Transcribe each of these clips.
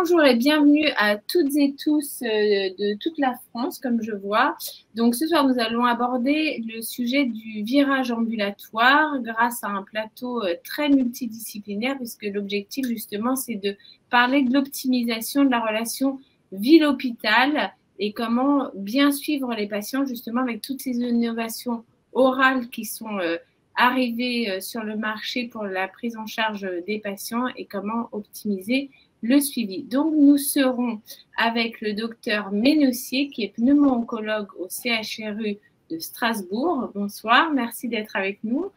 Bonjour et bienvenue à toutes et tous de toute la France, comme je vois. Donc ce soir, nous allons aborder le sujet du virage ambulatoire grâce à un plateau très multidisciplinaire, puisque l'objectif justement, c'est de parler de l'optimisation de la relation ville-hôpital et comment bien suivre les patients justement avec toutes ces innovations orales qui sont arrivées sur le marché pour la prise en charge des patients et comment optimiser le suivi. Donc, nous serons avec le docteur Ménossier, qui est pneumo-oncologue au CHRU de Strasbourg. Bonsoir, merci d'être avec nous.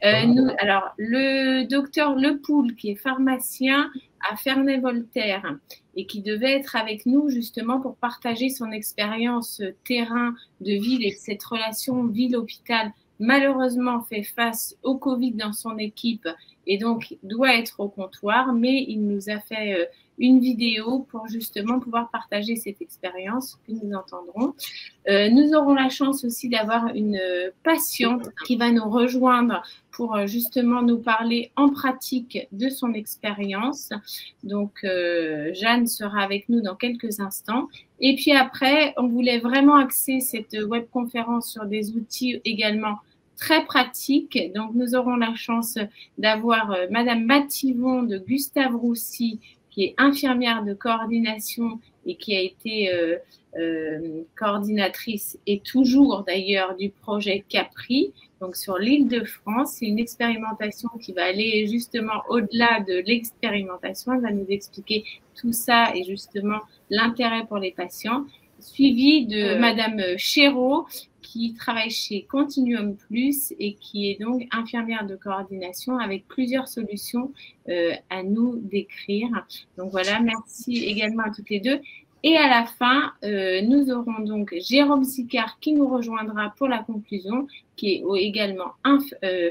Alors, le docteur Lepoul, qui est pharmacien à Ferney-Voltaire et qui devait être avec nous justement pour partager son expérience terrain de ville et cette relation ville-hôpital, malheureusement fait face au Covid dans son équipe et donc doit être au comptoir, mais il nous a fait une vidéo pour justement pouvoir partager cette expérience que nous entendrons. Nous aurons la chance aussi d'avoir une patiente qui va nous rejoindre pour justement nous parler en pratique de son expérience. Donc, Jeanne sera avec nous dans quelques instants. Et puis après, on voulait vraiment axer cette webconférence sur des outils également très pratiques. Donc, nous aurons la chance d'avoir Madame Mathivon de Gustave Roussy, qui est infirmière de coordination et qui a été coordinatrice et toujours d'ailleurs du projet Capri, donc sur l'Île-de-France. C'est une expérimentation qui va aller justement au-delà de l'expérimentation. Elle va nous expliquer tout ça et justement l'intérêt pour les patients. Suivi de Madame Chéreau, qui travaille chez Continuum Plus et qui est donc infirmière de coordination avec plusieurs solutions à nous décrire. Donc voilà, merci également à toutes les deux. Et à la fin, nous aurons donc Jérôme Sicard qui nous rejoindra pour la conclusion, qui est également un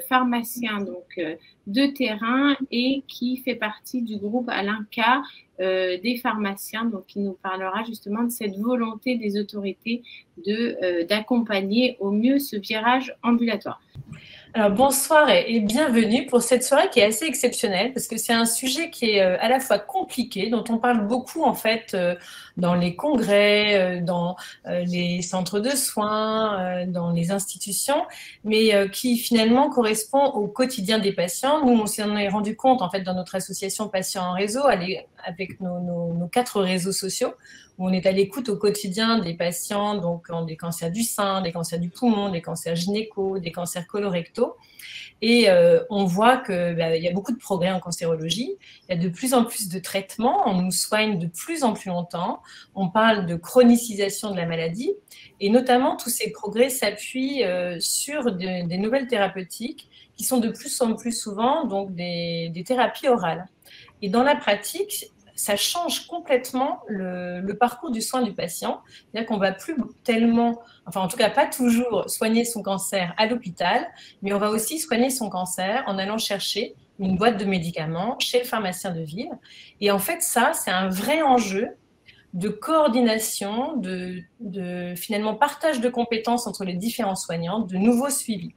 pharmacien donc, de terrain et qui fait partie du groupe Alinca des pharmaciens, donc qui nous parlera justement de cette volonté des autorités d'accompagner au mieux ce virage ambulatoire. Alors bonsoir et bienvenue pour cette soirée qui est assez exceptionnelle parce que c'est un sujet qui est à la fois compliqué, dont on parle beaucoup en fait dans les congrès, dans les centres de soins, dans les institutions, mais qui finalement correspond au quotidien des patients. Nous, on s'en est rendu compte en fait dans notre association Patients en Réseau avec nos 4 réseaux sociaux, où on est à l'écoute au quotidien des patients, donc des cancers du sein, des cancers du poumon, des cancers gynéco, des cancers colorectaux. Et on voit qu'il y a beaucoup de progrès en cancérologie. Il y a de plus en plus de traitements. On nous soigne de plus en plus longtemps. On parle de chronicisation de la maladie. Et notamment, tous ces progrès s'appuient sur des nouvelles thérapeutiques qui sont de plus en plus souvent donc, des thérapies orales. Et dans la pratique, ça change complètement le parcours du soin du patient. C'est-à-dire qu'on ne va plus tellement, enfin en tout cas pas toujours, soigner son cancer à l'hôpital, mais on va aussi soigner son cancer en allant chercher une boîte de médicaments chez le pharmacien de ville. Et en fait, ça, c'est un vrai enjeu de coordination, de finalement partage de compétences entre les différents soignants, de nouveaux suivis.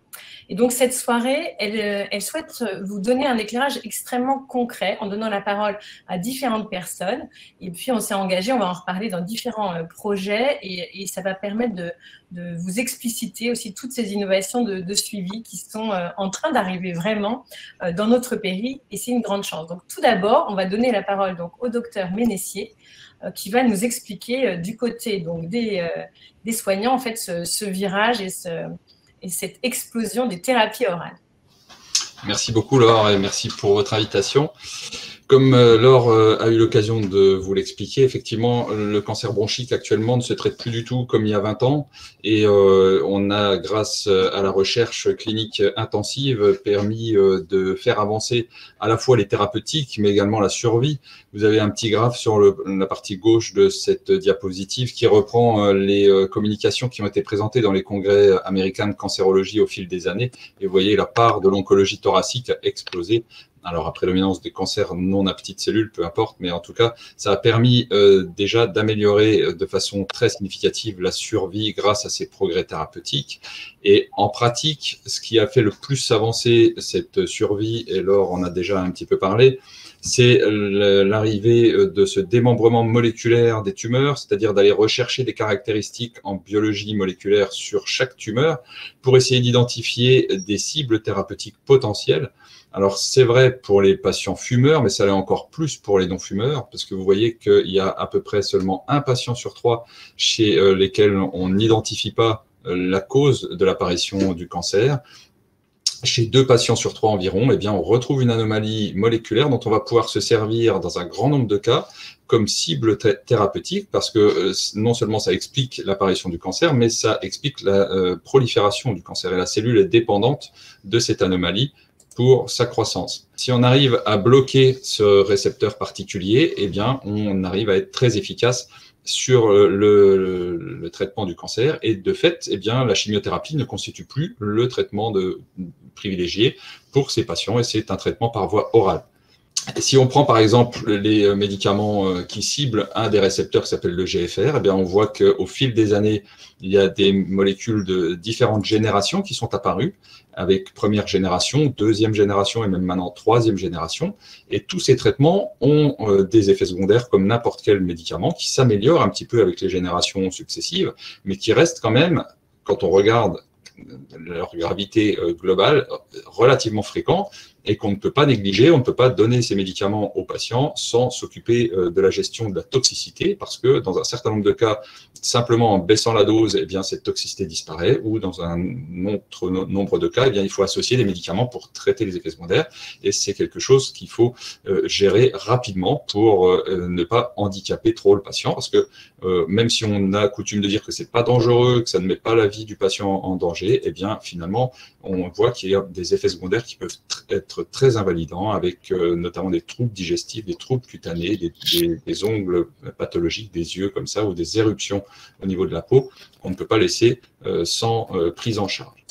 Et donc, cette soirée, elle souhaite vous donner un éclairage extrêmement concret en donnant la parole à différentes personnes. Et puis, on s'est engagé, on va en reparler dans différents projets et ça va permettre de vous expliciter aussi toutes ces innovations de suivi qui sont en train d'arriver vraiment dans notre pays et c'est une grande chance. Donc, tout d'abord, on va donner la parole donc, au docteur Ménossier qui va nous expliquer du côté donc, des soignants en fait, ce virage et cette explosion des thérapies orales. Merci beaucoup Laure et merci pour votre invitation. Comme Laure a eu l'occasion de vous l'expliquer, effectivement, le cancer bronchique actuellement ne se traite plus du tout comme il y a 20 ans et on a, grâce à la recherche clinique intensive, permis de faire avancer à la fois les thérapeutiques mais également la survie. Vous avez un petit graphe sur la partie gauche de cette diapositive qui reprend les communications qui ont été présentées dans les congrès américains de cancérologie au fil des années et vous voyez la part de l'oncologie thoracique a explosé. Alors, à prédominance des cancers non à petites cellules, peu importe, mais en tout cas, ça a permis déjà d'améliorer de façon très significative la survie grâce à ces progrès thérapeutiques. Et en pratique, ce qui a fait le plus avancer cette survie, et Laure en a déjà un petit peu parlé, c'est l'arrivée de ce démembrement moléculaire des tumeurs, c'est-à-dire d'aller rechercher des caractéristiques en biologie moléculaire sur chaque tumeur pour essayer d'identifier des cibles thérapeutiques potentielles. Alors, c'est vrai pour les patients fumeurs, mais ça l'est encore plus pour les non-fumeurs, parce que vous voyez qu'il y a à peu près seulement un patient sur 3 chez lesquels on n'identifie pas la cause de l'apparition du cancer. Chez 2 patients sur 3 environ, eh bien, on retrouve une anomalie moléculaire dont on va pouvoir se servir dans un grand nombre de cas comme cible thérapeutique, parce que non seulement ça explique l'apparition du cancer, mais ça explique la prolifération du cancer. Et la cellule est dépendante de cette anomalie pour sa croissance. Si on arrive à bloquer ce récepteur particulier, eh bien, on arrive à être très efficace sur le traitement du cancer. Et de fait, eh bien, la chimiothérapie ne constitue plus le traitement privilégié pour ces patients, et c'est un traitement par voie orale. Et si on prend par exemple les médicaments qui ciblent un des récepteurs qui s'appelle le GFR, eh bien on voit qu'au fil des années, il y a des molécules de différentes générations qui sont apparues, avec première génération, deuxième génération et même maintenant troisième génération. Et tous ces traitements ont des effets secondaires comme n'importe quel médicament qui s'améliorent un petit peu avec les générations successives, mais qui restent quand même, quand on regarde leur gravité globale, relativement fréquents, et qu'on ne peut pas négliger. On ne peut pas donner ces médicaments aux patients sans s'occuper de la gestion de la toxicité, parce que dans un certain nombre de cas, simplement en baissant la dose, eh bien, cette toxicité disparaît, ou dans un autre nombre de cas, eh bien, il faut associer des médicaments pour traiter les effets secondaires, et c'est quelque chose qu'il faut gérer rapidement pour ne pas handicaper trop le patient, parce que même si on a coutume de dire que c'est pas dangereux, que ça ne met pas la vie du patient en danger, eh bien, finalement, on voit qu'il y a des effets secondaires qui peuvent être très invalidants, avec notamment des troubles digestifs, des troubles cutanés, des ongles pathologiques, des yeux comme ça, ou des éruptions au niveau de la peau, qu'on ne peut pas laisser sans prise en charge.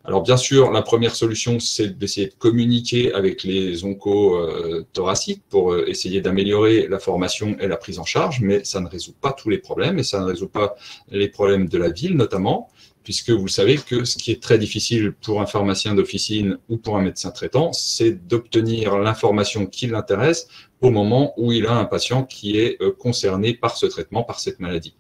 Alors bien sûr, la première solution, c'est d'essayer de communiquer avec les oncothoraciques pour essayer d'améliorer la formation et la prise en charge, mais ça ne résout pas tous les problèmes, et ça ne résout pas les problèmes de la ville notamment, puisque vous savez que ce qui est très difficile pour un pharmacien d'officine ou pour un médecin traitant, c'est d'obtenir l'information qui l'intéresse au moment où il a un patient qui est concerné par ce traitement, par cette maladie.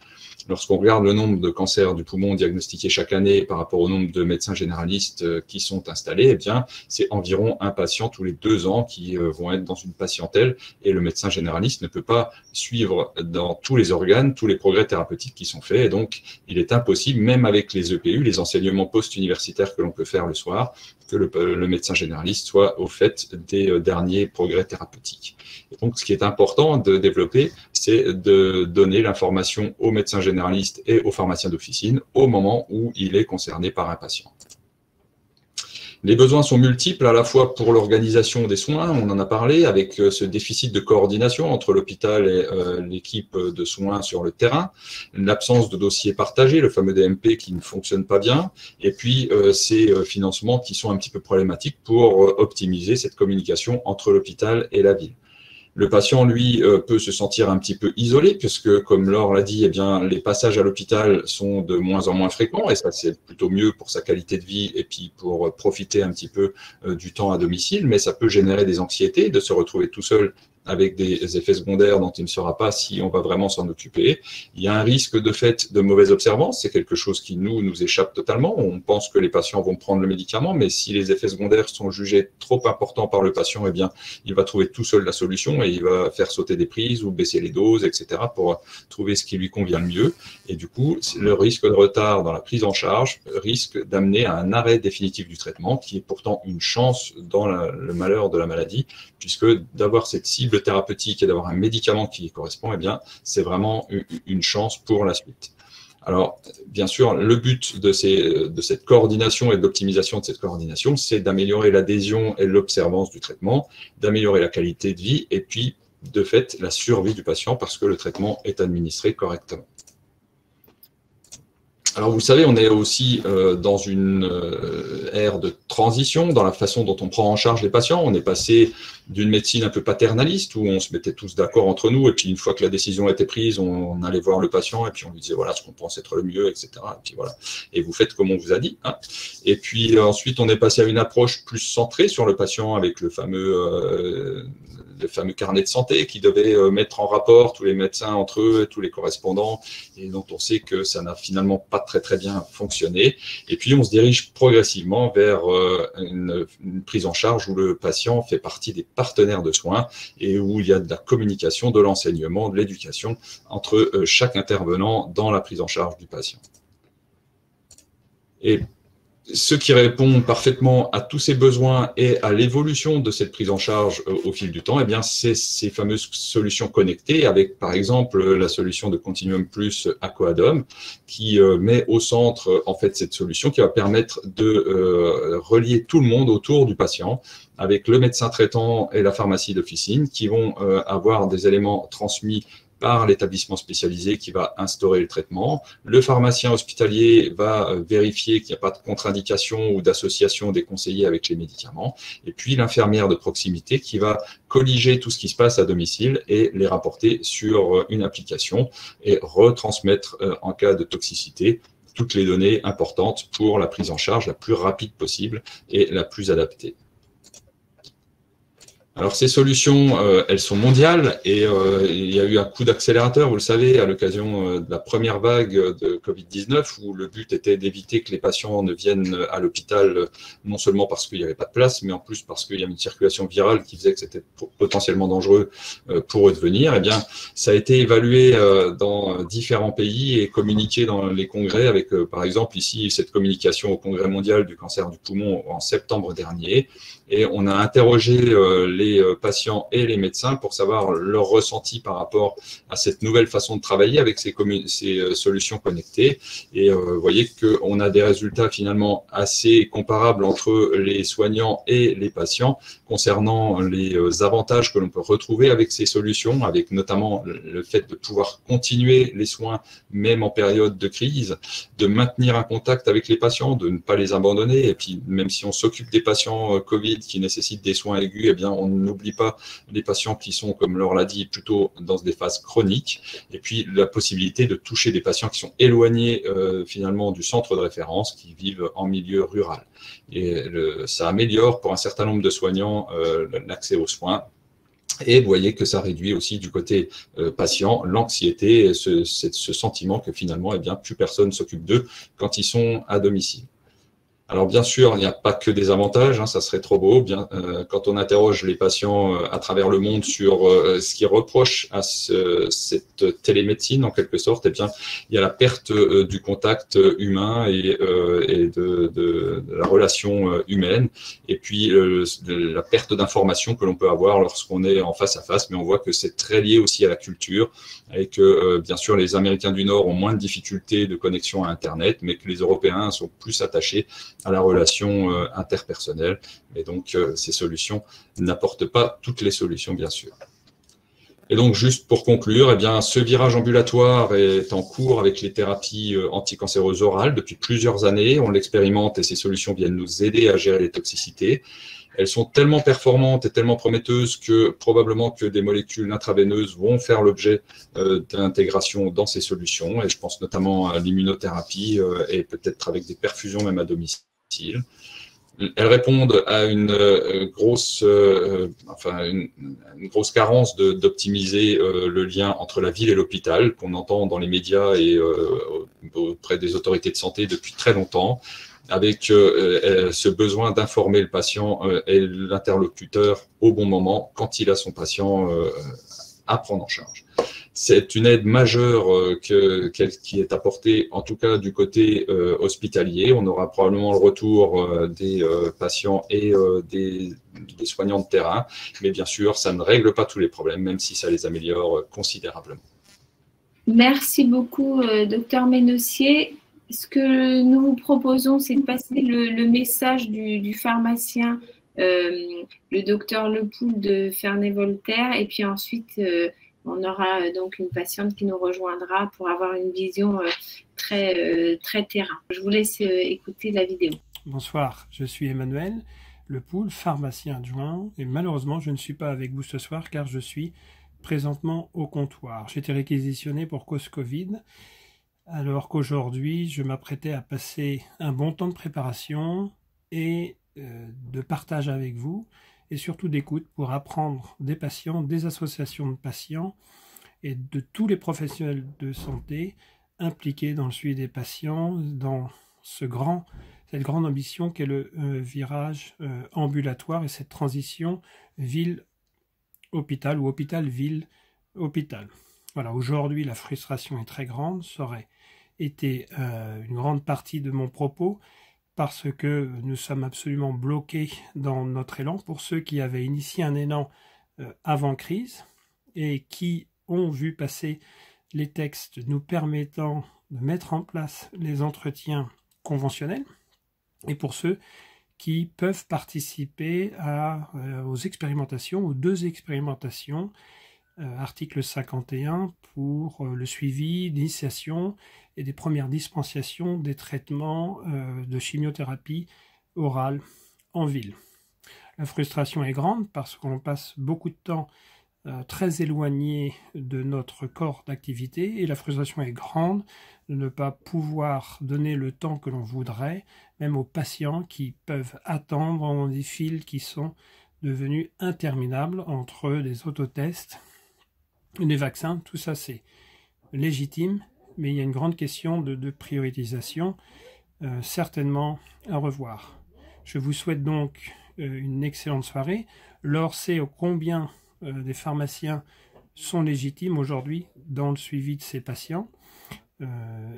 Lorsqu'on regarde le nombre de cancers du poumon diagnostiqués chaque année par rapport au nombre de médecins généralistes qui sont installés, eh bien, c'est environ un patient tous les 2 ans qui vont être dans une patientèle, et le médecin généraliste ne peut pas suivre dans tous les organes tous les progrès thérapeutiques qui sont faits, et donc il est impossible, même avec les EPU, les enseignements post-universitaires que l'on peut faire le soir, que le médecin généraliste soit au fait des derniers progrès thérapeutiques. Et donc, ce qui est important de développer, c'est de donner l'information au médecin généraliste et au pharmacien d'officine au moment où il est concerné par un patient. Les besoins sont multiples, à la fois pour l'organisation des soins, on en a parlé, avec ce déficit de coordination entre l'hôpital et l'équipe de soins sur le terrain, l'absence de dossiers partagés, le fameux DMP qui ne fonctionne pas bien, et puis ces financements qui sont un petit peu problématiques pour optimiser cette communication entre l'hôpital et la ville. Le patient, lui, peut se sentir un petit peu isolé, puisque, comme Laure l'a dit, eh bien, les passages à l'hôpital sont de moins en moins fréquents, et ça, c'est plutôt mieux pour sa qualité de vie et puis pour profiter un petit peu du temps à domicile, mais ça peut générer des anxiétés de se retrouver tout seul avec des effets secondaires dont il ne saura pas si on va vraiment s'en occuper. Il y a un risque de fait de mauvaise observance, c'est quelque chose qui nous échappe totalement. On pense que les patients vont prendre le médicament, mais si les effets secondaires sont jugés trop importants par le patient, eh bien, il va trouver tout seul la solution et il va faire sauter des prises ou baisser les doses, etc., pour trouver ce qui lui convient le mieux. Et du coup, le risque de retard dans la prise en charge risque d'amener à un arrêt définitif du traitement, qui est pourtant une chance dans le malheur de la maladie, puisque d'avoir cette cible thérapeutique et d'avoir un médicament qui y correspond, eh bien, c'est vraiment une chance pour la suite. Alors, bien sûr, le but de cette coordination et de l'optimisation de cette coordination, c'est d'améliorer l'adhésion et l'observance du traitement, d'améliorer la qualité de vie et puis, de fait, la survie du patient parce que le traitement est administré correctement. Alors, vous savez, on est aussi dans une ère de transition dans la façon dont on prend en charge les patients. On est passé d'une médecine un peu paternaliste où on se mettait tous d'accord entre nous et puis une fois que la décision était prise, on allait voir le patient et puis on lui disait voilà ce qu'on pense être le mieux, etc. Et puis voilà, et vous faites comme on vous a dit. Hein. Et puis ensuite, on est passé à une approche plus centrée sur le patient avec le fameux le fameux carnet de santé qui devait mettre en rapport tous les médecins entre eux, tous les correspondants, et dont on sait que ça n'a finalement pas très bien fonctionné. Et puis on se dirige progressivement vers une prise en charge où le patient fait partie des partenaires de soins et où il y a de la communication, de l'enseignement, de l'éducation entre chaque intervenant dans la prise en charge du patient. Et ce qui répond parfaitement à tous ces besoins et à l'évolution de cette prise en charge au fil du temps, eh bien, c'est ces fameuses solutions connectées avec, par exemple, la solution de Continuum Plus Aquadome qui met au centre, en fait, cette solution qui va permettre de relier tout le monde autour du patient avec le médecin traitant et la pharmacie d'officine qui vont avoir des éléments transmis par l'établissement spécialisé qui va instaurer le traitement. Le pharmacien hospitalier va vérifier qu'il n'y a pas de contre-indication ou d'association des conseillers avec les médicaments. Et puis l'infirmière de proximité qui va colliger tout ce qui se passe à domicile et les rapporter sur une application et retransmettre en cas de toxicité toutes les données importantes pour la prise en charge la plus rapide possible et la plus adaptée. Alors ces solutions, elles sont mondiales et il y a eu un coup d'accélérateur, vous le savez, à l'occasion de la première vague de Covid-19 où le but était d'éviter que les patients ne viennent à l'hôpital non seulement parce qu'il n'y avait pas de place, mais en plus parce qu'il y avait une circulation virale qui faisait que c'était potentiellement dangereux pour eux de venir. Eh bien, ça a été évalué dans différents pays et communiqué dans les congrès avec, par exemple, ici, cette communication au Congrès mondial du cancer du poumon en septembre dernier. Et on a interrogé les patients et les médecins pour savoir leur ressenti par rapport à cette nouvelle façon de travailler avec ces solutions connectées. Et vous voyez qu'on a des résultats finalement assez comparables entre les soignants et les patients concernant les avantages que l'on peut retrouver avec ces solutions, avec notamment le fait de pouvoir continuer les soins même en période de crise, de maintenir un contact avec les patients, de ne pas les abandonner. Et puis même si on s'occupe des patients Covid qui nécessitent des soins aigus, eh bien, on n'oublie pas les patients qui sont, comme Laure l'a dit, plutôt dans des phases chroniques. Et puis, la possibilité de toucher des patients qui sont éloignés finalement du centre de référence, qui vivent en milieu rural. Et ça améliore pour un certain nombre de soignants l'accès aux soins. Et vous voyez que ça réduit aussi du côté patient l'anxiété et ce sentiment que finalement, eh bien, plus personne ne s'occupe d'eux quand ils sont à domicile. Alors bien sûr, il n'y a pas que des avantages, hein, ça serait trop beau. Quand on interroge les patients à travers le monde sur ce qu'ils reprochent à cette télémédecine, en quelque sorte, eh bien, il y a la perte du contact humain et de la relation humaine, et puis la perte d'informations que l'on peut avoir lorsqu'on est en face à face. Mais on voit que c'est très lié aussi à la culture, et que bien sûr les Américains du Nord ont moins de difficultés de connexion à Internet, mais que les Européens sont plus attachés à la relation interpersonnelle. Et donc, ces solutions n'apportent pas toutes les solutions, bien sûr. Et donc, juste pour conclure, eh bien, ce virage ambulatoire est en cours avec les thérapies anticancéreuses orales depuis plusieurs années. On l'expérimente et ces solutions viennent nous aider à gérer les toxicités. Elles sont tellement performantes et tellement prometteuses que probablement que des molécules intraveineuses vont faire l'objet d'intégration dans ces solutions. Et je pense notamment à l'immunothérapie et peut-être avec des perfusions même à domicile. Elles répondent à une grosse carence d'optimiser le lien entre la ville et l'hôpital qu'on entend dans les médias et auprès des autorités de santé depuis très longtemps, avec ce besoin d'informer le patient et l'interlocuteur au bon moment quand il a son patient à prendre en charge. C'est une aide majeure qui est apportée, en tout cas du côté hospitalier. On aura probablement le retour des patients et des soignants de terrain, mais bien sûr, ça ne règle pas tous les problèmes, même si ça les améliore considérablement. Merci beaucoup, docteur Ménossier. Ce que nous vous proposons, c'est de passer le message du pharmacien, le docteur Lepoul de Ferney-Voltaire, et puis ensuite, on aura donc une patiente qui nous rejoindra pour avoir une vision très terrain. Je vous laisse écouter la vidéo. Bonsoir, je suis Emmanuel Lepoul, pharmacien adjoint, et malheureusement, je ne suis pas avec vous ce soir car je suis présentement au comptoir. J'ai été réquisitionné pour cause Covid, alors qu'aujourd'hui, je m'apprêtais à passer un bon temps de préparation et de partage avec vous. et surtout d'écoute pour apprendre des patients, des associations de patients et de tous les professionnels de santé impliqués dans le suivi des patients, dans cette grande ambition qu'est le virage ambulatoire et cette transition ville-hôpital ou hôpital-ville-hôpital. Voilà, aujourd'hui la frustration est très grande, ça aurait été une grande partie de mon propos, parce que nous sommes absolument bloqués dans notre élan. Pour ceux qui avaient initié un élan avant crise et qui ont vu passer les textes nous permettant de mettre en place les entretiens conventionnels, et pour ceux qui peuvent participer aux expérimentations, aux 2 expérimentations, article 51 pour le suivi d'initiation et des premières dispenssations des traitements de chimiothérapie orale en ville. La frustration est grande parce qu'on passe beaucoup de temps très éloigné de notre corps d'activité, et la frustration est grande de ne pas pouvoir donner le temps que l'on voudrait, même aux patients qui peuvent attendre dans des files qui sont devenus interminables entre des autotests, des vaccins. Tout ça c'est légitime, mais il y a une grande question de prioritisation certainement à revoir. Je vous souhaite donc une excellente soirée. Laure sait combien des pharmaciens sont légitimes aujourd'hui dans le suivi de ces patients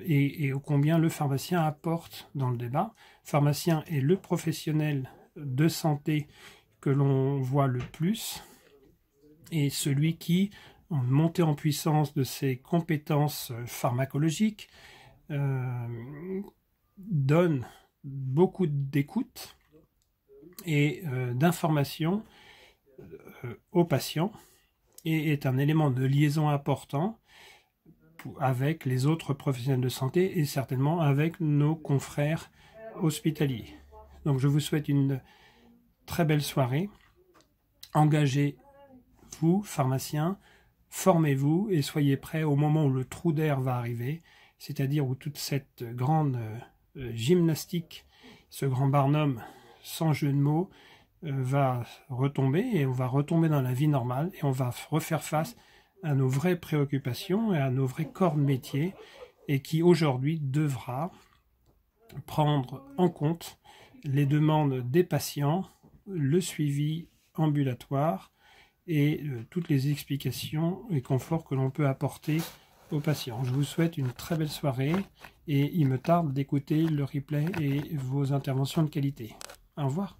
et combien le pharmacien apporte dans le débat. Le pharmacien est le professionnel de santé que l'on voit le plus et celui qui, en montée en puissance de ses compétences pharmacologiques, donne beaucoup d'écoute et d'information aux patients et est un élément de liaison important avec les autres professionnels de santé et certainement avec nos confrères hospitaliers. Donc je vous souhaite une très belle soirée. Engagez-vous, pharmaciens, formez-vous et soyez prêts au moment où le trou d'air va arriver, c'est-à-dire où toute cette grande gymnastique, ce grand barnum sans jeu de mots, va retomber et on va retomber dans la vie normale et on va refaire face à nos vraies préoccupations et à nos vrais corps de métier et qui aujourd'hui devra prendre en compte les demandes des patients, le suivi ambulatoire et toutes les explications et conforts que l'on peut apporter aux patients. Je vous souhaite une très belle soirée et il me tarde d'écouter le replay et vos interventions de qualité. Au revoir.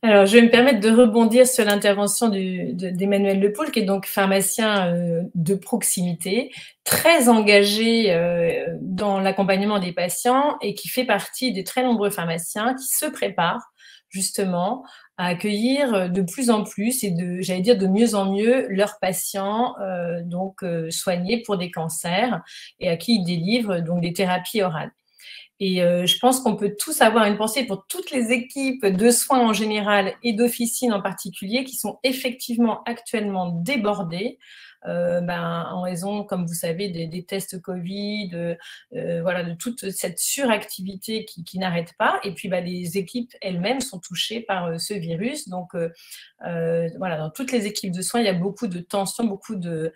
Alors, je vais me permettre de rebondir sur l'intervention d'Emmanuel Lepoul, qui est donc pharmacien de proximité, très engagé dans l'accompagnement des patients et qui fait partie des très nombreux pharmaciens qui se préparent justement à accueillir de plus en plus et j'allais dire de mieux en mieux leurs patients soignés pour des cancers et à qui ils délivrent donc des thérapies orales. Et je pense qu'on peut tous avoir une pensée pour toutes les équipes de soins en général et d'officine en particulier qui sont effectivement actuellement débordées en raison, comme vous savez, des tests Covid, de toute cette suractivité qui n'arrête pas. Et puis, les équipes elles-mêmes sont touchées par ce virus. Donc, dans toutes les équipes de soins, il y a beaucoup de tensions, beaucoup de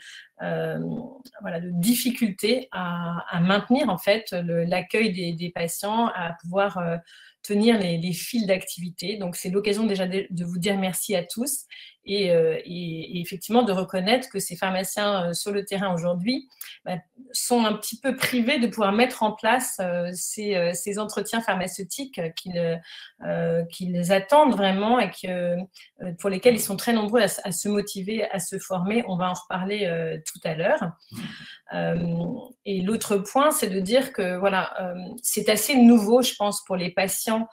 difficultés à maintenir en fait l'accueil des patients, à pouvoir tenir les fils d'activité. Donc, c'est l'occasion déjà de vous dire merci à tous et effectivement de reconnaître que ces pharmaciens sur le terrain aujourd'hui sont un petit peu privés de pouvoir mettre en place ces entretiens pharmaceutiques qu'ils attendent vraiment et pour lesquels ils sont très nombreux à se motiver, à se former. On va en reparler tout à l'heure. Et l'autre point, c'est de dire que c'est assez nouveau, je pense, pour les patients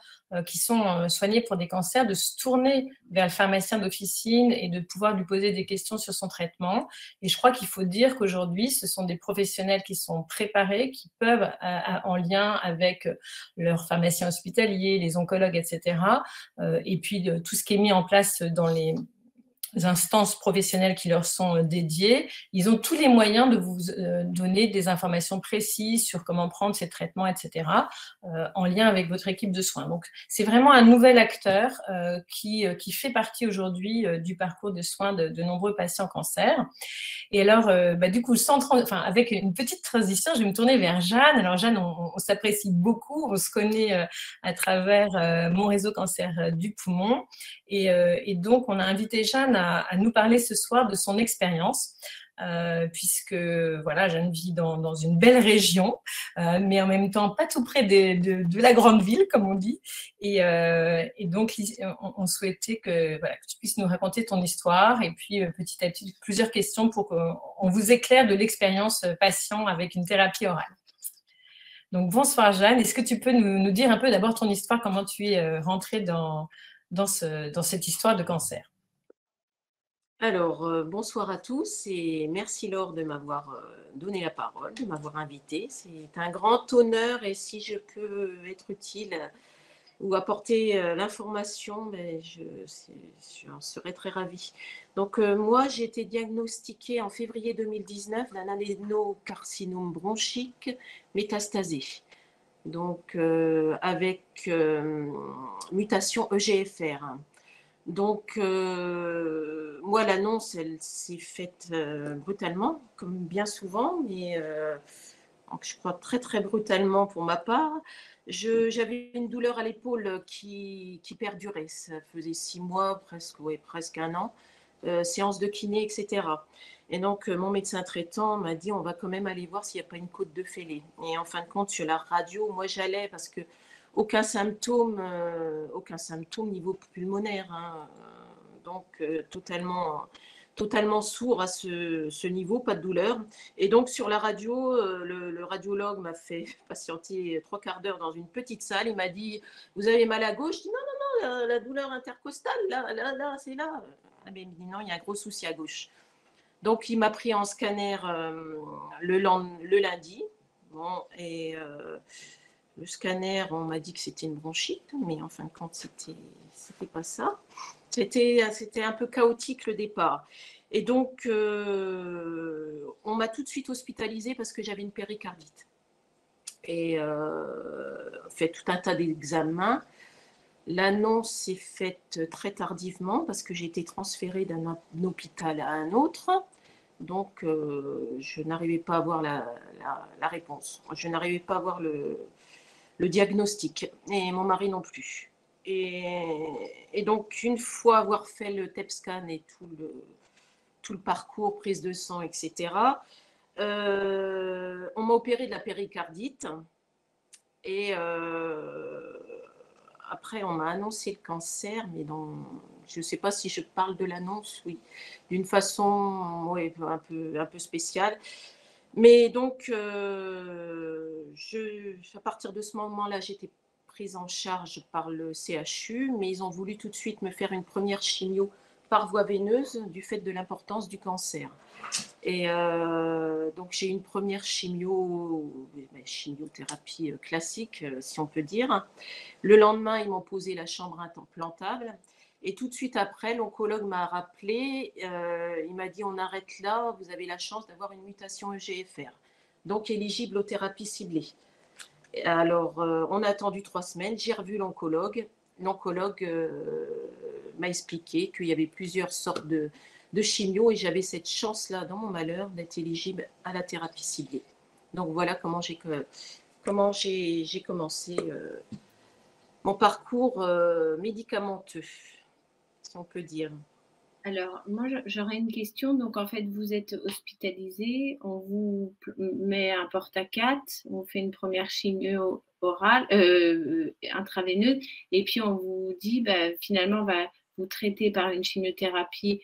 qui sont soignés pour des cancers, de se tourner vers le pharmacien d'officine et de pouvoir lui poser des questions sur son traitement. Et je crois qu'il faut dire qu'aujourd'hui, ce sont des professionnels qui sont préparés, qui peuvent, en lien avec leurs pharmaciens hospitaliers, les oncologues, etc., et puis tout ce qui est mis en place dans instances professionnelles qui leur sont dédiées, ils ont tous les moyens de vous donner des informations précises sur comment prendre ces traitements, etc., en lien avec votre équipe de soins. Donc, c'est vraiment un nouvel acteur qui fait partie aujourd'hui du parcours de soins de nombreux patients cancer. Et alors, du coup, avec une petite transition, je vais me tourner vers Jeanne. Alors, Jeanne, on s'apprécie beaucoup, on se connaît à travers mon réseau cancer du poumon. Et donc, on a invité Jeanne à nous parler ce soir de son expérience, puisque voilà, Jeanne vit dans une belle région, mais en même temps pas tout près de la grande ville, comme on dit. Et donc, on souhaitait que tu puisses nous raconter ton histoire et puis petit à petit plusieurs questions pour qu'on vous éclaire de l'expérience patient avec une thérapie orale. Donc, bonsoir Jeanne. Est-ce que tu peux nous dire un peu d'abord ton histoire, comment tu es rentrée dans cette histoire de cancer? Alors, bonsoir à tous et merci Laure de m'avoir donné la parole, de m'avoir invitée. C'est un grand honneur et si je peux être utile ou apporter l'information, j'en serais très ravie. Donc, moi, j'ai été diagnostiquée en février 2019 d'un adénocarcinome bronchique métastasé. Donc, avec mutation EGFR. Donc, moi, l'annonce, elle s'est faite brutalement, comme bien souvent, mais je crois très, très brutalement pour ma part. J'avais une douleur à l'épaule qui perdurait. Ça faisait 6 mois, presque 1 an, séance de kiné, etc. Et donc, mon médecin traitant m'a dit, on va quand même aller voir s'il n'y a pas une côte de fêlée. Et en fin de compte, sur la radio, moi, j'allais parce que aucun symptôme niveau pulmonaire, hein. Donc totalement sourd à ce niveau, pas de douleur. Et donc sur la radio, le radiologue m'a fait patienter 3 quarts d'heure dans une petite salle. Il m'a dit, vous avez mal à gauche? Je dis non, la douleur intercostale, là, c'est là. Ah, mais il me dit non, il y a un gros souci à gauche. Donc il m'a pris en scanner le lundi. Bon, et le scanner, on m'a dit que c'était une bronchite, mais en fin de compte, c'était pas ça. C'était un peu chaotique le départ. Et donc, on m'a tout de suite hospitalisée parce que j'avais une péricardite. Et fait tout un tas d'examens. L'annonce s'est faite très tardivement parce que j'ai été transférée d'un hôpital à un autre. Donc, je n'arrivais pas à avoir la réponse. Je n'arrivais pas à avoir le diagnostic, et mon mari non plus. Et donc, une fois avoir fait le TEP scan et tout le parcours, prise de sang, etc., on m'a opéré de la péricardite. Et après, on m'a annoncé le cancer, mais je ne sais pas si je parle de l'annonce, oui, d'une façon un peu spéciale. Mais donc, à partir de ce moment-là, j'étais prise en charge par le CHU, mais ils ont voulu tout de suite me faire une première chimio par voie veineuse du fait de l'importance du cancer. Et donc, j'ai eu une première chimiothérapie classique, si on peut dire. Le lendemain, ils m'ont posé la chambre implantable. Et tout de suite après, l'oncologue m'a rappelé, il m'a dit, on arrête là, vous avez la chance d'avoir une mutation EGFR, donc éligible aux thérapies ciblées. Alors, on a attendu 3 semaines, j'ai revu l'oncologue. L'oncologue m'a expliqué qu'il y avait plusieurs sortes de chimio et j'avais cette chance-là, dans mon malheur, d'être éligible à la thérapie ciblée. Donc, voilà comment j'ai commencé mon parcours médicamenteux, si on peut dire. Alors, moi, j'aurais une question. Donc, en fait, vous êtes hospitalisé, on vous met un porte-à-4, on fait une première chimio orale, intraveineuse, et puis on vous dit, finalement, on va vous traiter par une chimiothérapie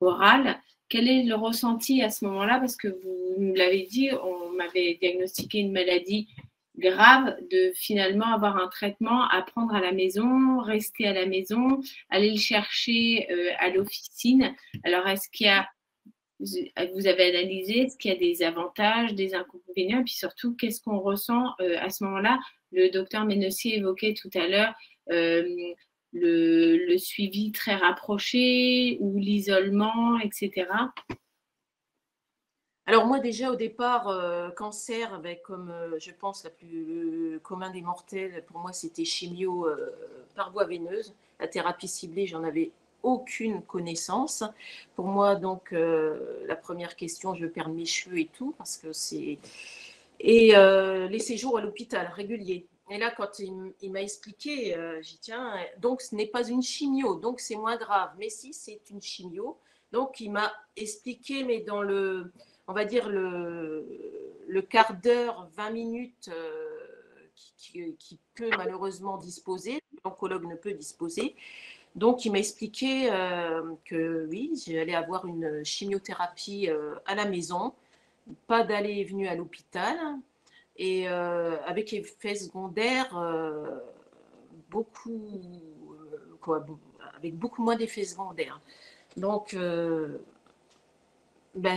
orale. Quel est le ressenti à ce moment-là? Parce que vous nous l'avez dit, on m'avait diagnostiqué une maladie grave, de finalement avoir un traitement à prendre à la maison, rester à la maison, aller le chercher à l'officine. Alors, est-ce qu'il y a, vous avez analysé, est-ce qu'il y a des avantages, des inconvénients, et puis surtout, qu'est-ce qu'on ressent à ce moment-là? Le docteur Ménessier évoquait tout à l'heure le suivi très rapproché ou l'isolement, etc. Alors moi déjà au départ, cancer, comme je pense la plus commun des mortels, pour moi c'était chimio par voie veineuse. La thérapie ciblée, j'en avais aucune connaissance. Pour moi donc la première question, je perds mes cheveux et tout parce que c'est et les séjours à l'hôpital réguliers. Et là quand il m'a expliqué, j'ai dit tiens donc ce n'est pas une chimio, donc c'est moins grave. Mais si c'est une chimio, donc il m'a expliqué mais dans le on va dire le quart d'heure, 20 minutes qui peut malheureusement disposer, l'oncologue ne peut disposer. Donc, il m'a expliqué que oui, j'allais avoir une chimiothérapie à la maison, pas d'aller et venue à l'hôpital, et avec effets secondaires, beaucoup, avec beaucoup moins d'effets secondaires. Donc,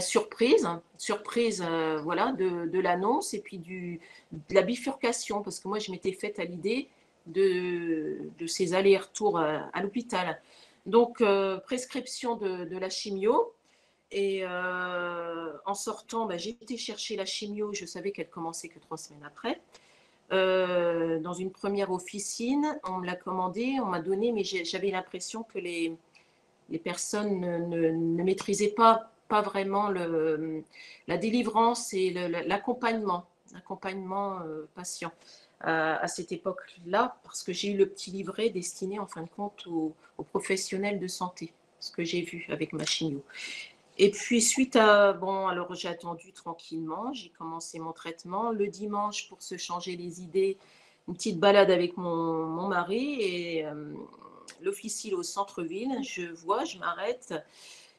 surprise voilà, de l'annonce et puis de la bifurcation, parce que moi, je m'étais faite à l'idée de ces allers-retours à l'hôpital. Donc, prescription de la chimio. Et en sortant, j'ai été chercher la chimio. Je savais qu'elle commençait que 3 semaines après. Dans une première officine, on me l'a commandée, on m'a donné, mais j'avais l'impression que les personnes ne maîtrisaient pas vraiment la délivrance et l'accompagnement patient à cette époque-là, parce que j'ai eu le petit livret destiné en fin de compte aux professionnels de santé, ce que j'ai vu avec ma chimio. Et puis suite à, alors j'ai attendu tranquillement, j'ai commencé mon traitement. Le dimanche, pour se changer les idées, une petite balade avec mon mari et l'officine au centre-ville, je m'arrête,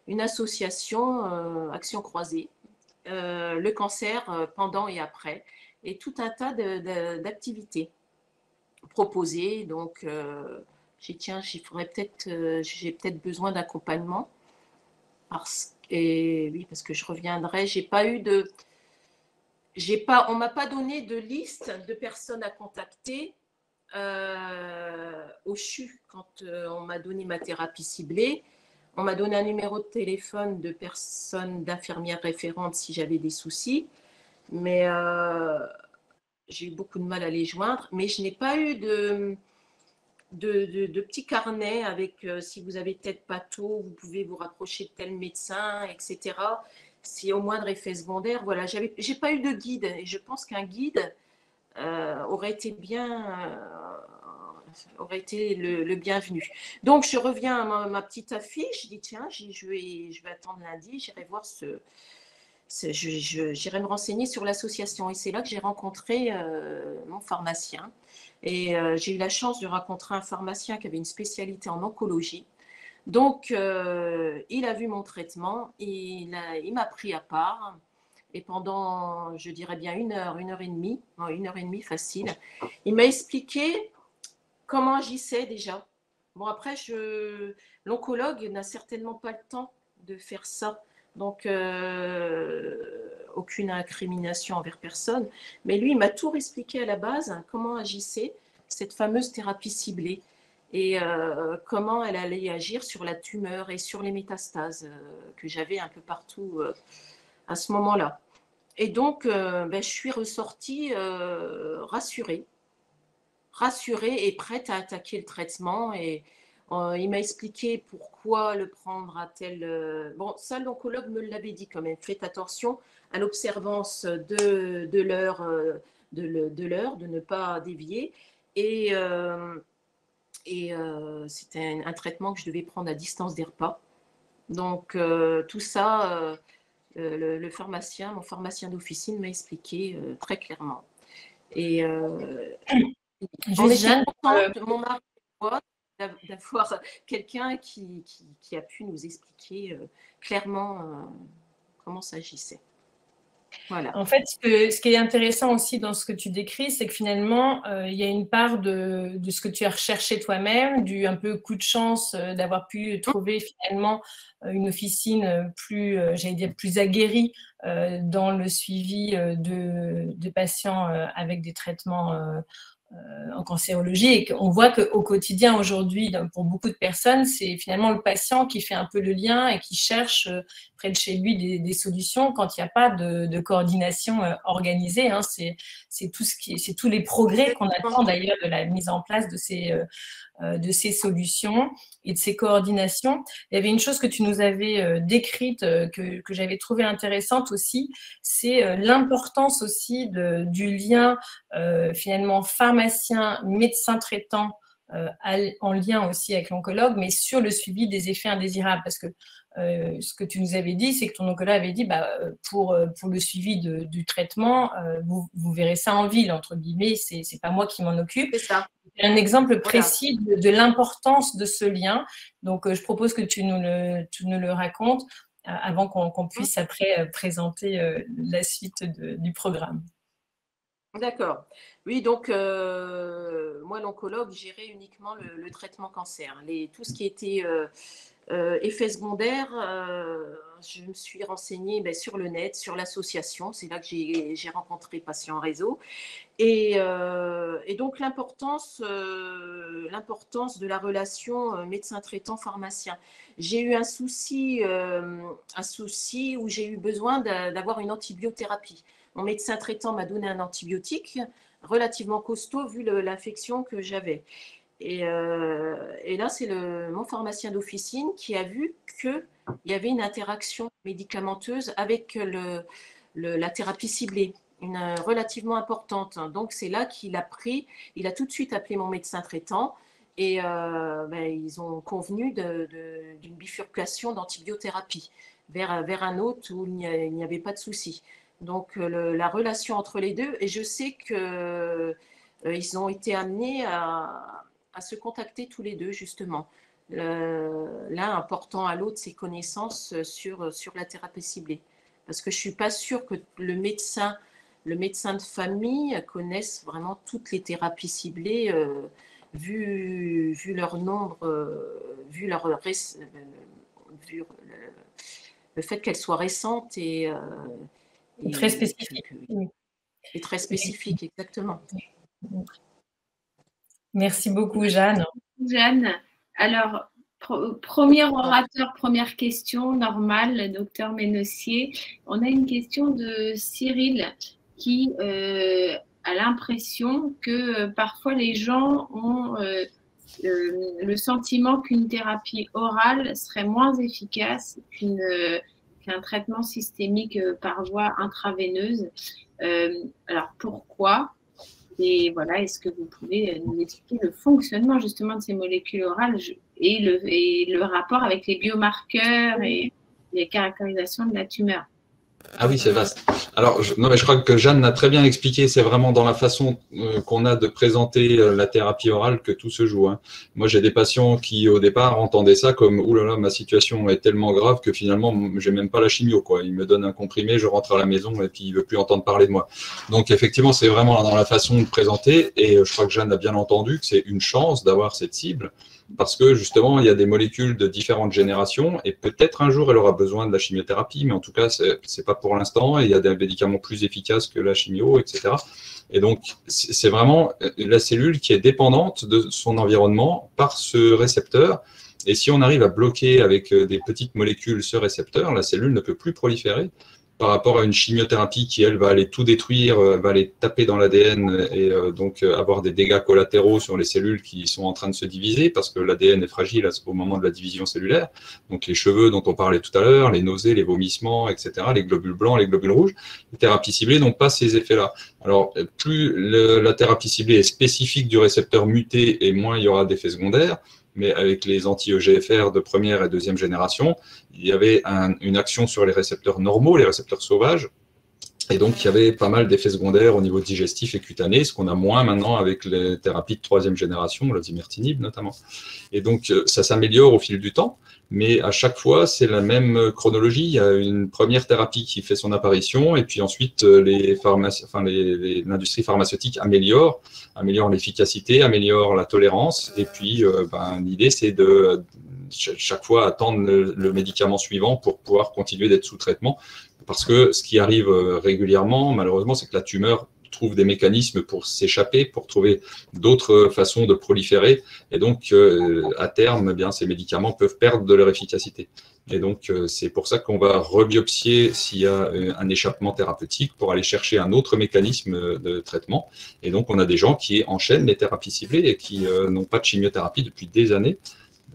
une association, Action Croisée, le cancer pendant et après, et tout un tas d'activités proposées. Donc, j'ai peut-être besoin d'accompagnement. Parce que je reviendrai, on m'a pas donné de liste de personnes à contacter au CHU quand on m'a donné ma thérapie ciblée. On m'a donné un numéro de téléphone de personnes, d'infirmières référentes si j'avais des soucis, mais j'ai eu beaucoup de mal à les joindre. Mais je n'ai pas eu de petits carnets avec si vous avez telle patho, vous pouvez vous rapprocher de tel médecin, etc. Si au moindre effet secondaire, voilà, j'ai pas eu de guide et je pense qu'un guide aurait été le bienvenu. Donc je reviens à ma petite affiche, je dis tiens, je vais attendre lundi, j'irai voir j'irai me renseigner sur l'association et c'est là que j'ai rencontré mon pharmacien. Et j'ai eu la chance de rencontrer un pharmacien qui avait une spécialité en oncologie. Donc, il a vu mon traitement, il m'a pris à part. Et pendant, je dirais bien 1 heure et demie facile, il m'a expliqué comment agissait déjà. Bon, après, l'oncologue n'a certainement pas le temps de faire ça. Donc, aucune incrimination envers personne. Mais lui, il m'a tout expliqué à la base, comment agissait cette fameuse thérapie ciblée et comment elle allait agir sur la tumeur et sur les métastases que j'avais un peu partout à ce moment-là. Et donc, je suis ressortie rassurée et prête à attaquer le traitement. Et il m'a expliqué pourquoi le prendre à tel... Bon, ça, l'oncologue me l'avait dit quand même. Faites attention à l'observance de l'heure, de ne pas dévier. Et c'était un traitement que je devais prendre à distance des repas. Donc, tout ça, mon pharmacien d'officine m'a expliqué très clairement. Et on était contente, mon mari et moi, d'avoir quelqu'un qui a pu nous expliquer clairement comment ça agissait. Voilà. En fait, ce qui est intéressant aussi dans ce que tu décris, c'est que finalement, il y a une part de ce que tu as recherché toi-même, du un peu coup de chance d'avoir pu trouver finalement une officine plus, j'allais dire, plus aguerrie dans le suivi de patients avec des traitements en cancérologie, et qu'on voit qu'au quotidien aujourd'hui, pour beaucoup de personnes, c'est finalement le patient qui fait un peu le lien et qui cherche près de chez lui des solutions quand il n'y a pas de coordination organisée. Hein. C'est tous les progrès qu'on attend d'ailleurs de la mise en place de ces solutions et de ces coordinations. Il y avait une chose que tu nous avais décrite, que j'avais trouvée intéressante aussi, c'est l'importance aussi du lien finalement pharmacien, médecin traitant, en lien aussi avec l'oncologue, mais sur le suivi des effets indésirables. Parce que ce que tu nous avais dit, c'est que ton oncologue avait dit, pour le suivi du traitement, vous verrez ça en ville, entre guillemets, c'est pas moi qui m'en occupe. C'est ça. Un exemple précis de l'importance de ce lien. Donc, je propose que tu nous le racontes avant qu'on puisse après présenter la suite du programme. D'accord. Oui, donc moi, l'oncologue gérait uniquement le traitement cancer. Tout ce qui était effets secondaires, je me suis renseignée sur le net, sur l'association. C'est là que j'ai rencontré Patients Réseau. Et donc, l'importance de la relation médecin traitant pharmacien. J'ai eu un souci où j'ai eu besoin d'avoir une antibiothérapie. Mon médecin traitant m'a donné un antibiotique relativement costaud vu l'infection que j'avais. Et là, c'est mon pharmacien d'officine qui a vu qu'il y avait une interaction médicamenteuse avec la thérapie ciblée, relativement importante. Donc, c'est là qu'il a tout de suite appelé mon médecin traitant et ils ont convenu d'une bifurcation d'antibiothérapie vers un autre où il n'y avait pas de souci. Donc, la relation entre les deux, et je sais qu'ils ont été amenés à se contacter tous les deux, justement. L'un apportant à l'autre ses connaissances sur la thérapie ciblée. Parce que je ne suis pas sûre que le médecin de famille connaisse vraiment toutes les thérapies ciblées, vu leur nombre, vu le fait qu'elles soient récentes et très spécifique. Et très spécifique, exactement. Merci beaucoup, Jeanne. Jeanne, alors, premier orateur, première question, normale, le docteur Ménossier. On a une question de Cyril qui a l'impression que parfois les gens ont le sentiment qu'une thérapie orale serait moins efficace qu'un traitement systémique par voie intraveineuse. Alors, pourquoi ? Et voilà, est-ce que vous pouvez nous expliquer le fonctionnement justement de ces molécules orales et le rapport avec les biomarqueurs et les caractérisations de la tumeur? Ah oui, c'est vaste. Alors, je crois que Jeanne l'a très bien expliqué. C'est vraiment dans la façon qu'on a de présenter la thérapie orale que tout se joue. Hein. Moi, j'ai des patients qui, au départ, entendaient ça comme « Ouh là là, ma situation est tellement grave que finalement, j'ai même pas la chimio. » quoi. Il me donne un comprimé, je rentre à la maison et puis il veut plus entendre parler de moi. Donc, effectivement, c'est vraiment dans la façon de présenter. Et je crois que Jeanne a bien entendu que c'est une chance d'avoir cette cible. Parce que justement, il y a des molécules de différentes générations et peut-être un jour, elle aura besoin de la chimiothérapie, mais en tout cas, c'est pas pour l'instant et il y a des médicaments plus efficaces que la chimio, etc. Et donc, c'est vraiment la cellule qui est dépendante de son environnement par ce récepteur. Et si on arrive à bloquer avec des petites molécules ce récepteur, la cellule ne peut plus proliférer. Par rapport à une chimiothérapie qui, elle, va aller tout détruire, va aller taper dans l'ADN et donc avoir des dégâts collatéraux sur les cellules qui sont en train de se diviser parce que l'ADN est fragile au moment de la division cellulaire. Donc les cheveux dont on parlait tout à l'heure, les nausées, les vomissements, etc., les globules blancs, les globules rouges, les thérapies ciblées n'ont pas ces effets-là. Alors, plus la thérapie ciblée est spécifique du récepteur muté et moins il y aura d'effets secondaires. Mais avec les anti-EGFR de première et deuxième génération, il y avait une action sur les récepteurs normaux, les récepteurs sauvages, et donc il y avait pas mal d'effets secondaires au niveau digestif et cutané, ce qu'on a moins maintenant avec les thérapies de troisième génération, le zimertinib notamment. Et donc ça s'améliore au fil du temps, mais à chaque fois c'est la même chronologie. Il y a une première thérapie qui fait son apparition, et puis ensuite l'industrie pharmaceutique améliore l'efficacité, améliore la tolérance, et puis l'idée c'est de chaque fois attendre le médicament suivant pour pouvoir continuer d'être sous traitement. Parce que ce qui arrive régulièrement, malheureusement, c'est que la tumeur trouvent des mécanismes pour s'échapper, pour trouver d'autres façons de proliférer. Et donc, à terme, eh bien, ces médicaments peuvent perdre de leur efficacité. Et donc, c'est pour ça qu'on va rebiopsier s'il y a un échappement thérapeutique pour aller chercher un autre mécanisme de traitement. Et donc, on a des gens qui enchaînent les thérapies ciblées et qui n'ont pas de chimiothérapie depuis des années.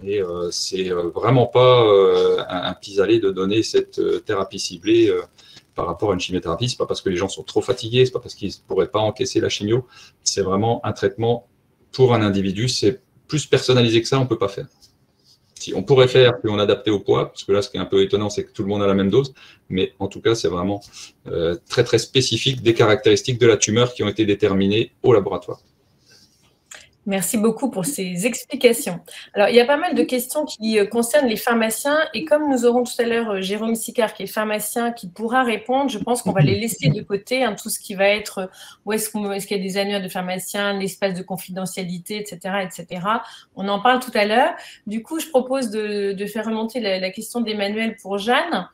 Et c'est vraiment pas un pis-aller de donner cette thérapie ciblée par rapport à une chimiothérapie. C'est pas parce que les gens sont trop fatigués, c'est pas parce qu'ils ne pourraient pas encaisser la chimio. C'est vraiment un traitement pour un individu. C'est plus personnalisé que ça, on peut pas faire. Si on pourrait faire, puis on adaptait au poids, parce que là, ce qui est un peu étonnant, c'est que tout le monde a la même dose, mais en tout cas, c'est vraiment très, très spécifique des caractéristiques de la tumeur qui ont été déterminées au laboratoire. Merci beaucoup pour ces explications. Alors, il y a pas mal de questions qui concernent les pharmaciens et comme nous aurons tout à l'heure Jérôme Sicard, qui est pharmacien, qui pourra répondre, je pense qu'on va les laisser de côté, hein, tout ce qui va être où est-ce qu'il y a des annuaires de pharmaciens, l'espace de confidentialité, etc., etc. On en parle tout à l'heure. Du coup, je propose de faire remonter la question d'Emmanuel pour Jeanne.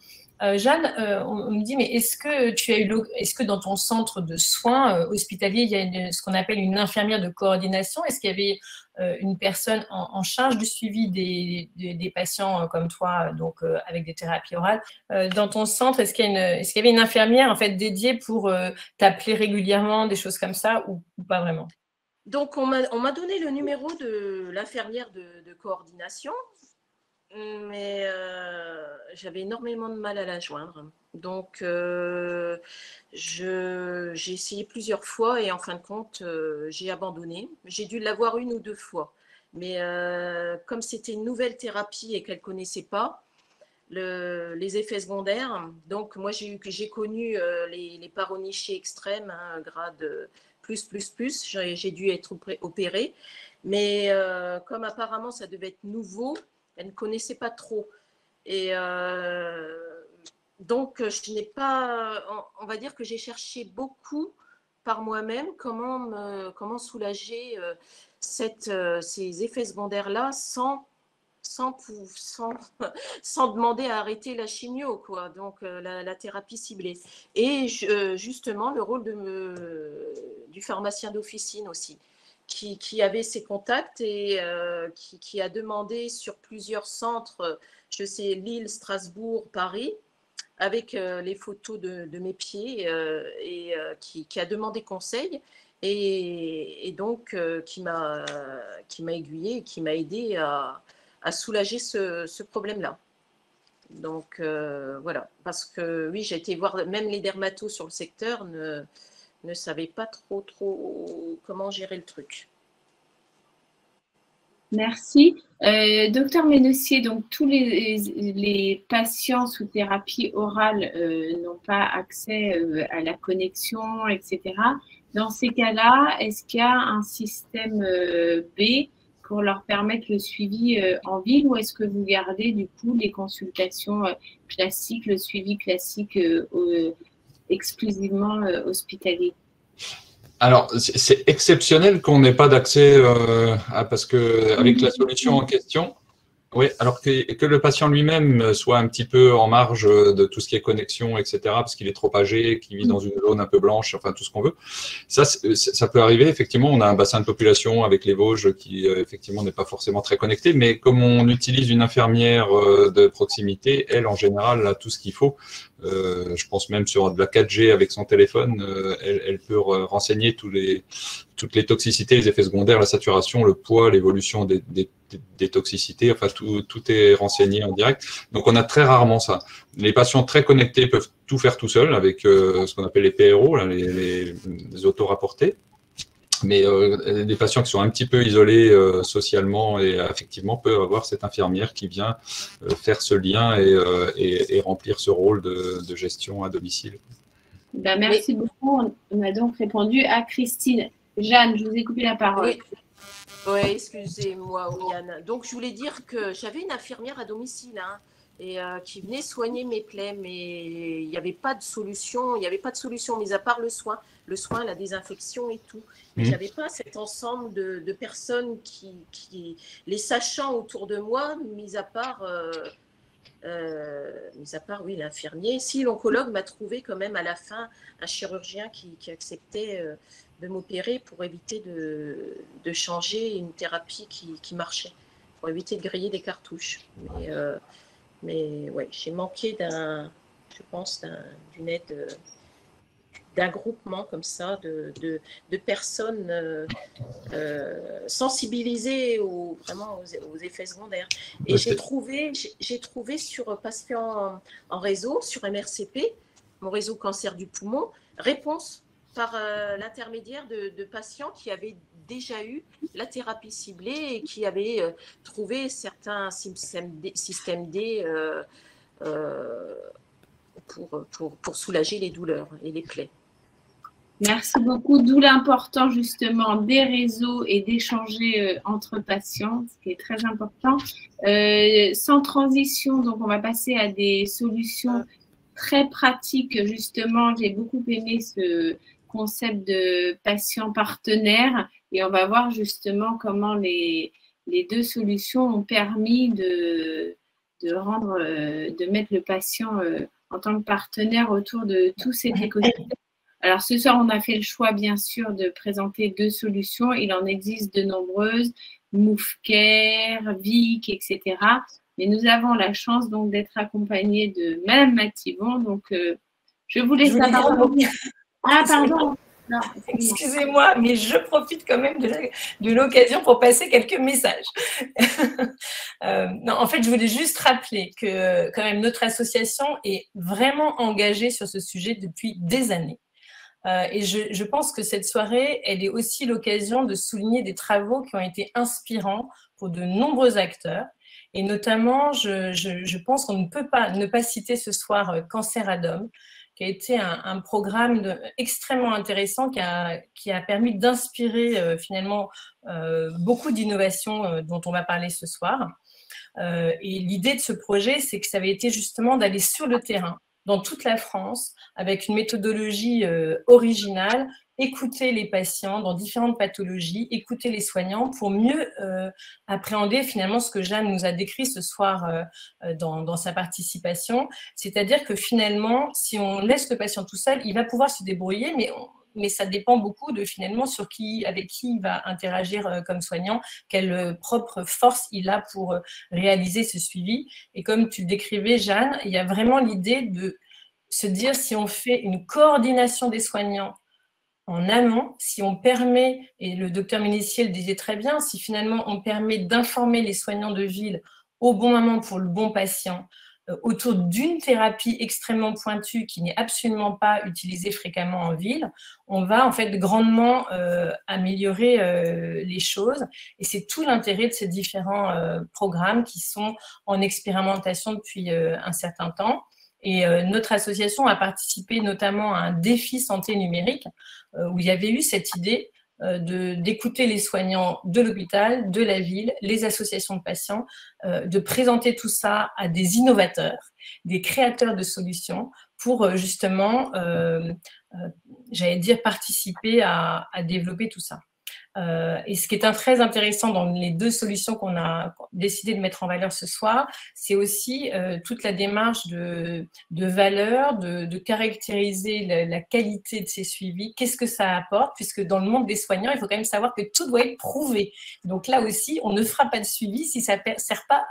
Jeanne, on me dit, mais est-ce que dans ton centre de soins hospitalier, il y a ce qu'on appelle une infirmière de coordination? Est-ce qu'il y avait une personne en charge du suivi des patients comme toi, donc avec des thérapies orales? Dans ton centre, est-ce qu'il y avait une infirmière en fait dédiée pour t'appeler régulièrement, des choses comme ça, ou pas vraiment? Donc, on m'a donné le numéro de l'infirmière de coordination. Mais j'avais énormément de mal à la joindre. Donc, j'ai essayé plusieurs fois et en fin de compte, j'ai abandonné. J'ai dû l'avoir 1 ou 2 fois. Mais comme c'était une nouvelle thérapie et qu'elle ne connaissait pas les effets secondaires, donc moi j'ai connu les paronychies extrêmes, hein, grade plus. J'ai dû être opérée. Mais comme apparemment ça devait être nouveau, elle ne connaissait pas trop. Et donc, je n'ai pas, on va dire que j'ai cherché beaucoup par moi-même comment soulager ces effets secondaires-là sans demander à arrêter la chimio, quoi. Donc, la thérapie ciblée. Et justement, le rôle du pharmacien d'officine aussi. Qui avait ses contacts et qui a demandé sur plusieurs centres, je sais Lille, Strasbourg, Paris, avec les photos de mes pieds et qui a demandé conseil et donc qui m'a aiguillée et qui m'a aidé à soulager ce problème-là. Donc voilà, parce que oui, j'ai été voir même les dermatos sur le secteur ne savait pas trop comment gérer le truc. Merci. Docteur Ménessier, donc tous les patients sous thérapie orale n'ont pas accès à la connexion, etc. Dans ces cas-là, est-ce qu'il y a un système B pour leur permettre le suivi en ville ou est-ce que vous gardez du coup les consultations classiques, le suivi classique exclusivement hospitalier? Alors, c'est exceptionnel qu'on n'ait pas d'accès parce que avec la solution en question, oui, alors que le patient lui-même soit un petit peu en marge de tout ce qui est connexion, etc., parce qu'il est trop âgé, qu'il vit dans une zone un peu blanche, enfin tout ce qu'on veut. Ça peut arriver, effectivement, on a un bassin de population avec les Vosges qui, effectivement, n'est pas forcément très connecté, mais comme on utilise une infirmière de proximité, elle, en général, a tout ce qu'il faut. Je pense même sur de la 4G avec son téléphone, elle peut renseigner toutes les toxicités, les effets secondaires, la saturation, le poids, l'évolution des toxicités, enfin tout est renseigné en direct. Donc on a très rarement ça. Les patients très connectés peuvent tout faire tout seuls avec ce qu'on appelle les PRO, là, les auto-rapportés. Mais les patients qui sont un petit peu isolés socialement et affectivement peuvent avoir cette infirmière qui vient faire ce lien et remplir ce rôle de gestion à domicile. Ben, merci beaucoup. On a donc répondu à Christine. Jeanne, je vous ai coupé la parole. Oui, excusez-moi, Yann. Donc, je voulais dire que j'avais une infirmière à domicile et qui venait soigner mes plaies, mais il n'y avait pas de solution. Il n'y avait pas de solution, mis à part le soin, la désinfection et tout. Et je n'avais pas cet ensemble de personnes qui, les sachant autour de moi, mis à part mis à part, oui, l'infirmier. Si l'oncologue m'a trouvé quand même à la fin un chirurgien qui acceptait de m'opérer pour éviter de changer une thérapie qui marchait, pour éviter de griller des cartouches. Mais ouais, j'ai manqué je pense, d'une aide, d'un groupement comme ça, de personnes sensibilisées vraiment aux effets secondaires. Et j'ai trouvé sur Patient en réseau, sur MRCP, mon réseau cancer du poumon, réponse par l'intermédiaire de patients qui avaient déjà eu la thérapie ciblée et qui avaient trouvé certains systèmes D pour soulager les douleurs et les plaies. Merci beaucoup, d'où l'important justement des réseaux et d'échanger entre patients, ce qui est très important. Sans transition, donc on va passer à des solutions très pratiques. Justement, j'ai beaucoup aimé ce concept de patient partenaire et on va voir justement comment les deux solutions ont permis de mettre le patient en tant que partenaire autour de tous ces écosystèmes. Alors, ce soir, on a fait le choix, bien sûr, de présenter deux solutions. Il en existe de nombreuses, MoveCare, Vic, etc. Mais nous avons la chance donc d'être accompagnés de Madame Mathivon. Donc, je vous laisse la parole. Ah, pardon. Excusez-moi, mais je profite quand même de l'occasion pour passer quelques messages. Non, en fait, je voulais juste rappeler que quand même notre association est vraiment engagée sur ce sujet depuis des années. Et je pense que cette soirée, elle est aussi l'occasion de souligner des travaux qui ont été inspirants pour de nombreux acteurs. Et notamment, je pense qu'on ne peut pas ne pas citer ce soir Cancer ad Homme, qui a été un programme extrêmement intéressant qui a permis d'inspirer finalement beaucoup d'innovations dont on va parler ce soir. Et l'idée de ce projet, c'est que ça avait été justement d'aller sur le terrain, dans toute la France, avec une méthodologie originale, écouter les patients dans différentes pathologies, écouter les soignants pour mieux appréhender finalement ce que Jeanne nous a décrit ce soir dans sa participation. C'est-à-dire que finalement, si on laisse le patient tout seul, il va pouvoir se débrouiller, mais ça dépend beaucoup de finalement avec qui il va interagir comme soignant, quelle propre force il a pour réaliser ce suivi. Et comme tu le décrivais, Jeanne, il y a vraiment l'idée de se dire si on fait une coordination des soignants en amont, si on permet, et le docteur Ménissier le disait très bien, si finalement on permet d'informer les soignants de ville au bon moment pour le bon patient, autour d'une thérapie extrêmement pointue qui n'est absolument pas utilisée fréquemment en ville, on va en fait grandement améliorer les choses. Et c'est tout l'intérêt de ces différents programmes qui sont en expérimentation depuis un certain temps. Et notre association a participé notamment à un défi santé numérique où il y avait eu cette idée d'écouter les soignants de l'hôpital, de la ville, les associations de patients, de présenter tout ça à des innovateurs, des créateurs de solutions pour justement, j'allais dire, participer à développer tout ça. Et ce qui est très intéressant dans les deux solutions qu'on a décidé de mettre en valeur ce soir, c'est aussi toute la démarche de valeur, de caractériser la qualité de ces suivis, qu'est-ce que ça apporte, puisque dans le monde des soignants, il faut quand même savoir que tout doit être prouvé. Donc là aussi, on ne fera pas de suivi si ça ne sert pas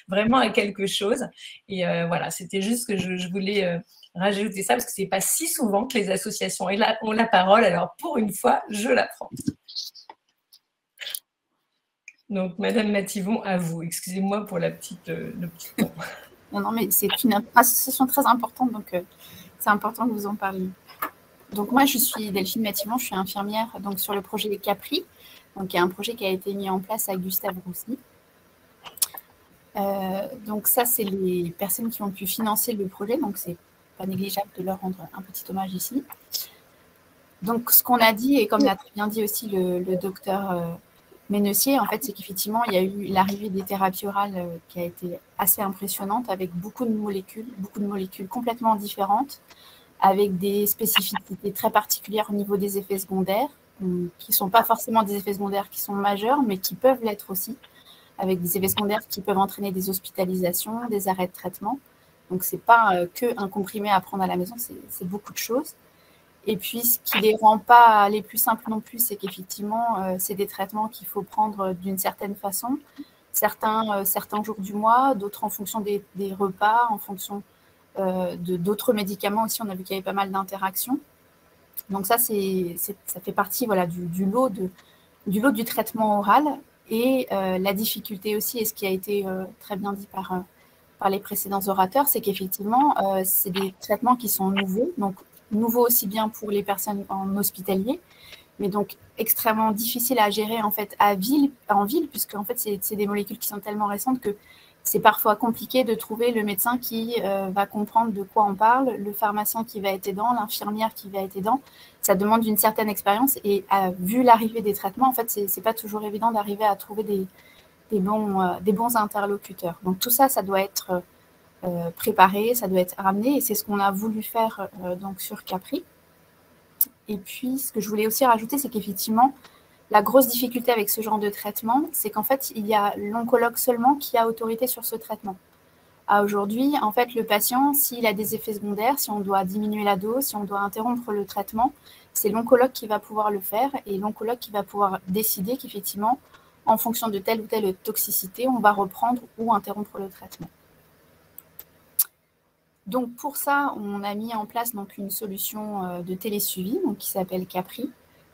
vraiment à quelque chose. Et voilà, c'était juste que je voulais rajouter ça, parce que ce n'est pas si souvent que les associations ont la parole, alors pour une fois, je la prends. Donc, Madame Mathivon, à vous. Excusez-moi pour le petit ton. Non, mais c'est une association très importante, donc c'est important que vous en parliez. Donc, moi, je suis Delphine Mathivon, je suis infirmière donc, sur le projet Capri, donc il y a un projet qui a été mis en place avec Gustave Roussy. Donc, ça, c'est les personnes qui ont pu financer le projet, donc c'est pas négligeable de leur rendre un petit hommage ici. Donc, ce qu'on a dit, et comme l'a très bien dit aussi le docteur Ménessier, en fait, c'est qu'effectivement, il y a eu l'arrivée des thérapies orales qui a été assez impressionnante, avec beaucoup de molécules complètement différentes, avec des spécificités très particulières au niveau des effets secondaires, qui ne sont pas forcément des effets secondaires qui sont majeurs, mais qui peuvent l'être aussi. avec des effets secondaires qui peuvent entraîner des hospitalisations, des arrêts de traitement. Donc, ce n'est pas qu'un comprimé à prendre à la maison, c'est beaucoup de choses. Et puis, ce qui ne les rend pas les plus simples non plus, c'est qu'effectivement, c'est des traitements qu'il faut prendre d'une certaine façon, certains jours du mois, d'autres en fonction des repas, en fonction d'autres médicaments aussi. On a vu qu'il y avait pas mal d'interactions. Donc ça fait partie voilà, du lot du traitement oral. Et la difficulté aussi, et ce qui a été très bien dit par les précédents orateurs, c'est qu'effectivement, c'est des traitements qui sont nouveaux, donc nouveaux aussi bien pour les personnes en hospitalier, mais donc extrêmement difficiles à gérer en fait en ville, puisque en fait c'est des molécules qui sont tellement récentes que c'est parfois compliqué de trouver le médecin qui va comprendre de quoi on parle, le pharmacien qui va être aidant, l'infirmière qui va être aidant. Ça demande une certaine expérience et vu l'arrivée des traitements, en fait, c'est pas toujours évident d'arriver à trouver des bons interlocuteurs. Donc tout ça, ça doit être préparé, ça doit être ramené et c'est ce qu'on a voulu faire donc sur Capri. Et puis, ce que je voulais aussi rajouter, c'est qu'effectivement, la grosse difficulté avec ce genre de traitement, c'est qu'en fait, il y a l'oncologue seulement qui a autorité sur ce traitement. Aujourd'hui, en fait, le patient, s'il a des effets secondaires, si on doit diminuer la dose, si on doit interrompre le traitement, c'est l'oncologue qui va pouvoir le faire et l'oncologue qui va pouvoir décider qu'effectivement, en fonction de telle ou telle toxicité, on va reprendre ou interrompre le traitement. Donc, pour ça, on a mis en place donc, une solution de télésuivi donc, qui s'appelle Capri.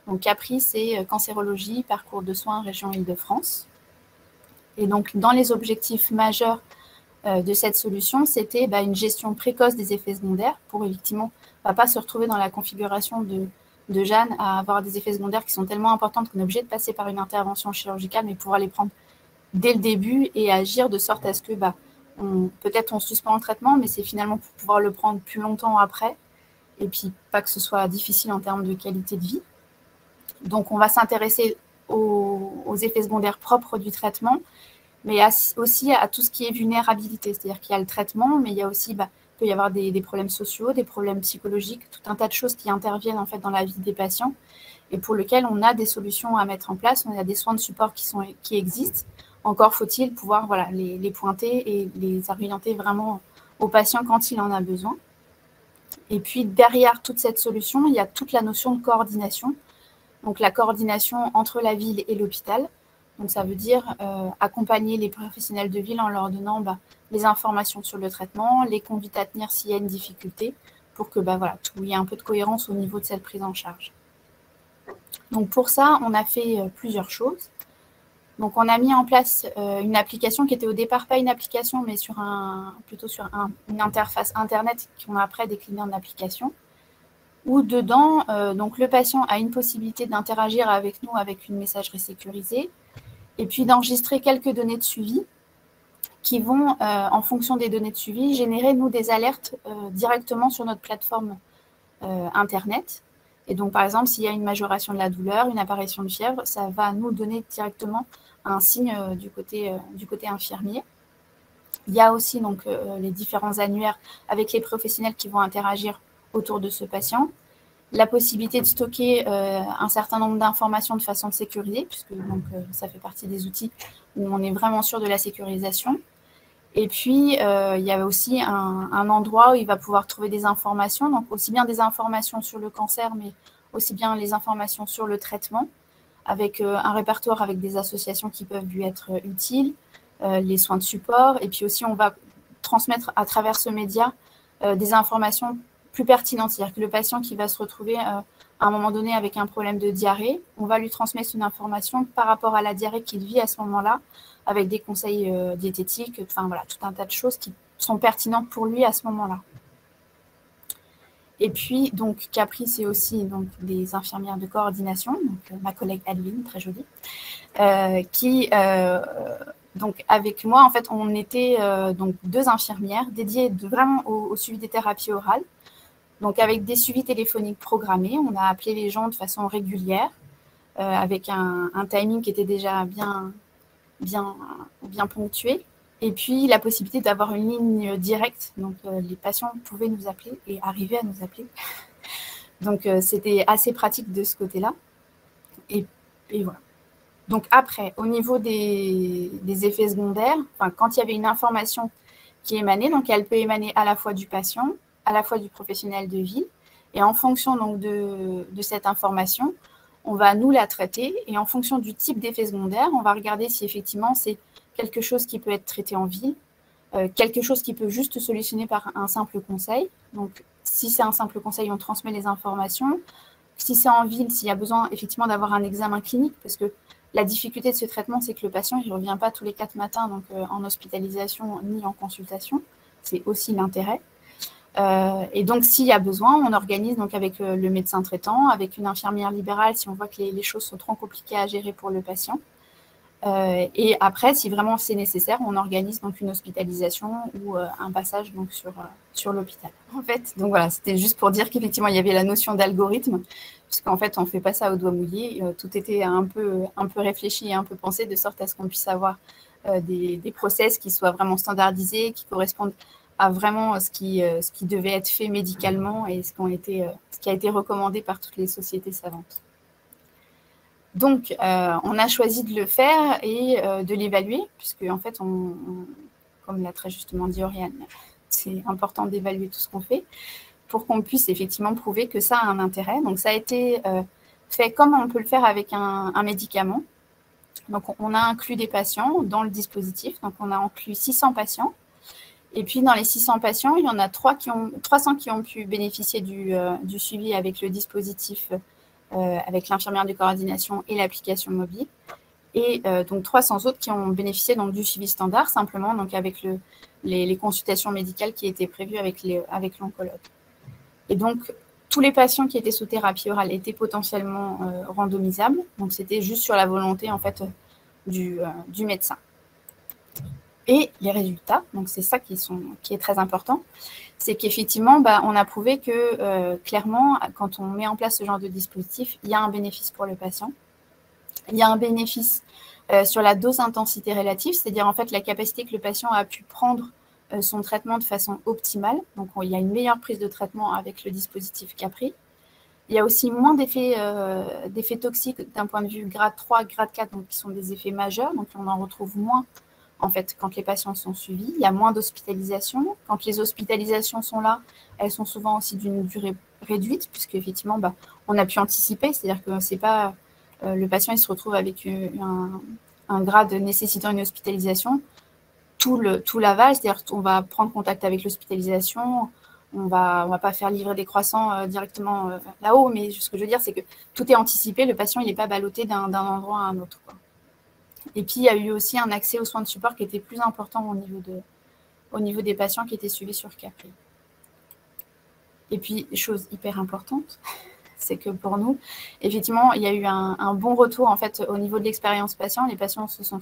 Donc, Capri, c'est cancérologie, parcours de soins, région Île-de-France. Et donc, dans les objectifs majeurs de cette solution, c'était une gestion précoce des effets secondaires pour effectivement ne pas se retrouver dans la configuration de Jeanne à avoir des effets secondaires qui sont tellement importants qu'on est obligé de passer par une intervention chirurgicale, mais pouvoir les prendre dès le début et agir de sorte à ce que peut-être on suspend le traitement, mais c'est finalement pour pouvoir le prendre plus longtemps après et puis pas que ce soit difficile en termes de qualité de vie. Donc, on va s'intéresser aux effets secondaires propres du traitement, mais aussi à tout ce qui est vulnérabilité. C'est-à-dire qu'il y a le traitement, mais il y a aussi, peut y avoir des problèmes sociaux, des problèmes psychologiques, tout un tas de choses qui interviennent en fait dans la vie des patients et pour lesquelles on a des solutions à mettre en place. On a des soins de support qui existent. Encore faut-il pouvoir les pointer et les orienter vraiment au patient quand il en a besoin. Et puis, derrière toute cette solution, il y a toute la notion de coordination. Donc, la coordination entre la ville et l'hôpital. Donc, ça veut dire accompagner les professionnels de ville en leur donnant les informations sur le traitement, les convites à tenir s'il y a une difficulté, pour que il y ait un peu de cohérence au niveau de cette prise en charge. Donc, pour ça, on a fait plusieurs choses. Donc, on a mis en place une application qui était au départ pas une application, mais plutôt sur une interface Internet qu'on a après déclinée en application. Où dedans, donc le patient a une possibilité d'interagir avec nous avec une messagerie sécurisée et puis d'enregistrer quelques données de suivi qui vont, en fonction des données de suivi, générer, nous, des alertes directement sur notre plateforme Internet. Et donc, par exemple, s'il y a une majoration de la douleur, une apparition de fièvre, ça va nous donner directement un signe du côté infirmier. Il y a aussi donc, les différents annuaires avec les professionnels qui vont interagir autour de ce patient, la possibilité de stocker un certain nombre d'informations de façon sécurisée, puisque donc, ça fait partie des outils où on est vraiment sûr de la sécurisation. Et puis, il y a aussi un endroit où il va pouvoir trouver des informations, donc aussi bien des informations sur le cancer, mais aussi bien les informations sur le traitement, avec un répertoire avec des associations qui peuvent lui être utiles, les soins de support, et puis aussi on va transmettre à travers ce média des informations plus pertinente, c'est-à-dire que le patient qui va se retrouver à un moment donné avec un problème de diarrhée, on va lui transmettre une information par rapport à la diarrhée qu'il vit à ce moment-là, avec des conseils diététiques, enfin voilà, tout un tas de choses qui sont pertinentes pour lui à ce moment-là. Et puis, donc, Capri, c'est aussi donc, des infirmières de coordination, donc ma collègue Adeline, très jolie, qui, donc, avec moi, en fait, on était donc 2 infirmières dédiées vraiment au suivi des thérapies orales. Donc, avec des suivis téléphoniques programmés, on a appelé les gens de façon régulière, avec un timing qui était déjà bien ponctué. Et puis, la possibilité d'avoir une ligne directe. Donc, les patients pouvaient nous appeler et arrivaient à nous appeler. Donc, c'était assez pratique de ce côté-là. Et voilà. Donc après, au niveau des effets secondaires, quand il y avait une information qui émanait, donc elle peut émaner à la fois du patient, à la fois du professionnel de ville, et en fonction donc de cette information, on va nous la traiter, et en fonction du type d'effet secondaire, on va regarder si effectivement c'est quelque chose qui peut être traité en ville, quelque chose qui peut juste solutionner par un simple conseil. Donc si c'est un simple conseil, on transmet les informations. Si c'est en ville, s'il y a besoin effectivement d'avoir un examen clinique, parce que la difficulté de ce traitement, c'est que le patient ne revient pas tous les 4 matins donc, en hospitalisation ni en consultation. C'est aussi l'intérêt. Et donc, s'il y a besoin, on organise donc, avec le médecin traitant, avec une infirmière libérale, si on voit que les choses sont trop compliquées à gérer pour le patient. Et après, si vraiment c'est nécessaire, on organise donc, une hospitalisation ou un passage donc, sur l'hôpital. En fait, donc voilà, c'était juste pour dire qu'effectivement, il y avait la notion d'algorithme, puisqu'en fait, on ne fait pas ça au doigt mouillé. Tout était un peu réfléchi et un peu pensé, de sorte à ce qu'on puisse avoir des process qui soient vraiment standardisés, qui correspondent à vraiment ce qui devait être fait médicalement et ce qui a été recommandé par toutes les sociétés savantes. Donc, on a choisi de le faire et de l'évaluer, puisque en fait, comme l'a très justement dit Oriane, c'est important d'évaluer tout ce qu'on fait pour qu'on puisse effectivement prouver que ça a un intérêt. Donc, ça a été fait comme on peut le faire avec un médicament. Donc, on a inclus des patients dans le dispositif. Donc, on a inclus 600 patients. Et puis, dans les 600 patients, il y en a 300 qui ont pu bénéficier du suivi avec le dispositif, avec l'infirmière de coordination et l'application mobile. Et donc, 300 autres qui ont bénéficié donc, du suivi standard, simplement donc, avec les consultations médicales qui étaient prévues avec l'oncologue. Et donc, tous les patients qui étaient sous thérapie orale étaient potentiellement randomisables. Donc, c'était juste sur la volonté en fait, du médecin. Et les résultats, donc c'est ça qui est très important, c'est qu'effectivement, on a prouvé que clairement, quand on met en place ce genre de dispositif, il y a un bénéfice pour le patient. Il y a un bénéfice sur la dose-intensité relative, c'est-à-dire en fait la capacité que le patient a pu prendre son traitement de façon optimale. Donc, il y a une meilleure prise de traitement avec le dispositif Capri. Il y a aussi moins d'effets toxiques d'un point de vue grade 3, grade 4, donc qui sont des effets majeurs. Donc, on en retrouve moins en fait, quand les patients sont suivis. Il y a moins d'hospitalisations. Quand les hospitalisations sont là, elles sont souvent aussi d'une durée réduite, puisque effectivement, on a pu anticiper. C'est-à-dire que c'est pas le patient il se retrouve avec un grade nécessitant une hospitalisation. Tout l'aval, c'est-à-dire qu'on va prendre contact avec l'hospitalisation, on va pas faire livrer des croissants directement là-haut, mais ce que je veux dire, c'est que tout est anticipé, le patient il n'est pas ballotté d'un endroit à un autre, quoi. Et puis, il y a eu aussi un accès aux soins de support qui était plus important au niveau des patients qui étaient suivis sur Capri. Et puis, chose hyper importante, c'est que pour nous, effectivement, il y a eu un bon retour en fait, au niveau de l'expérience patient. Les patients se sont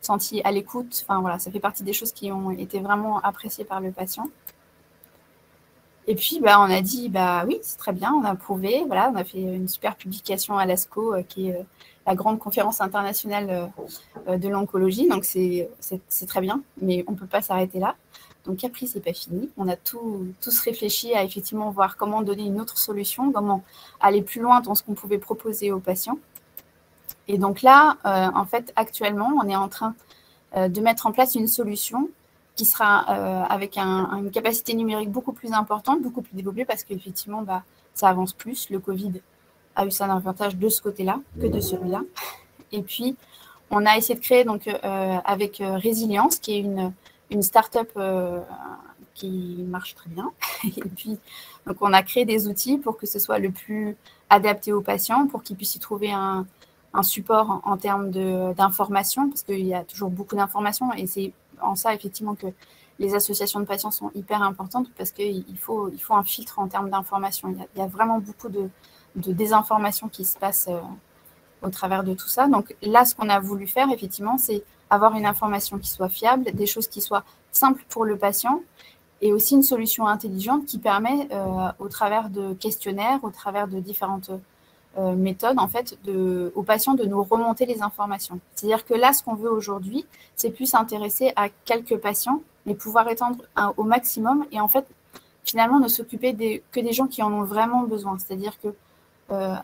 sentis à l'écoute. Enfin, voilà, ça fait partie des choses qui ont été vraiment appréciées par le patient. Et puis, on a dit, oui, c'est très bien, on a prouvé. Voilà, on a fait une super publication à l'ASCO, qui est la grande conférence internationale de l'oncologie. Donc, c'est très bien, mais on ne peut pas s'arrêter là. Donc, Capri, ce n'est pas fini. On a tous réfléchi à effectivement voir comment donner une autre solution, comment aller plus loin dans ce qu'on pouvait proposer aux patients. Et donc là, en fait, actuellement, on est en train de mettre en place une solution qui sera avec une capacité numérique beaucoup plus importante, beaucoup plus développée, parce qu'effectivement, ça avance plus. Le Covid a eu son avantage de ce côté-là que de celui-là. Et puis, on a essayé de créer donc, avec Résilience, qui est une start-up qui marche très bien. Et puis, donc, on a créé des outils pour que ce soit le plus adapté aux patients, pour qu'ils puissent y trouver un support en termes d'information, parce qu'il y a toujours beaucoup d'informations, et c'est en ça, effectivement, que les associations de patients sont hyper importantes, parce qu'il faut un filtre en termes d'information. Il y a vraiment beaucoup de désinformation qui se passe au travers de tout ça. Donc là, ce qu'on a voulu faire, effectivement, c'est avoir une information qui soit fiable, des choses qui soient simples pour le patient, et aussi une solution intelligente qui permet, au travers de questionnaires, au travers de différentes méthodes, en fait, aux patients de nous remonter les informations. C'est-à-dire que là, ce qu'on veut aujourd'hui, c'est plus s'intéresser à quelques patients, mais pouvoir étendre au maximum, et en fait, finalement, ne s'occuper que des gens qui en ont vraiment besoin. C'est-à-dire que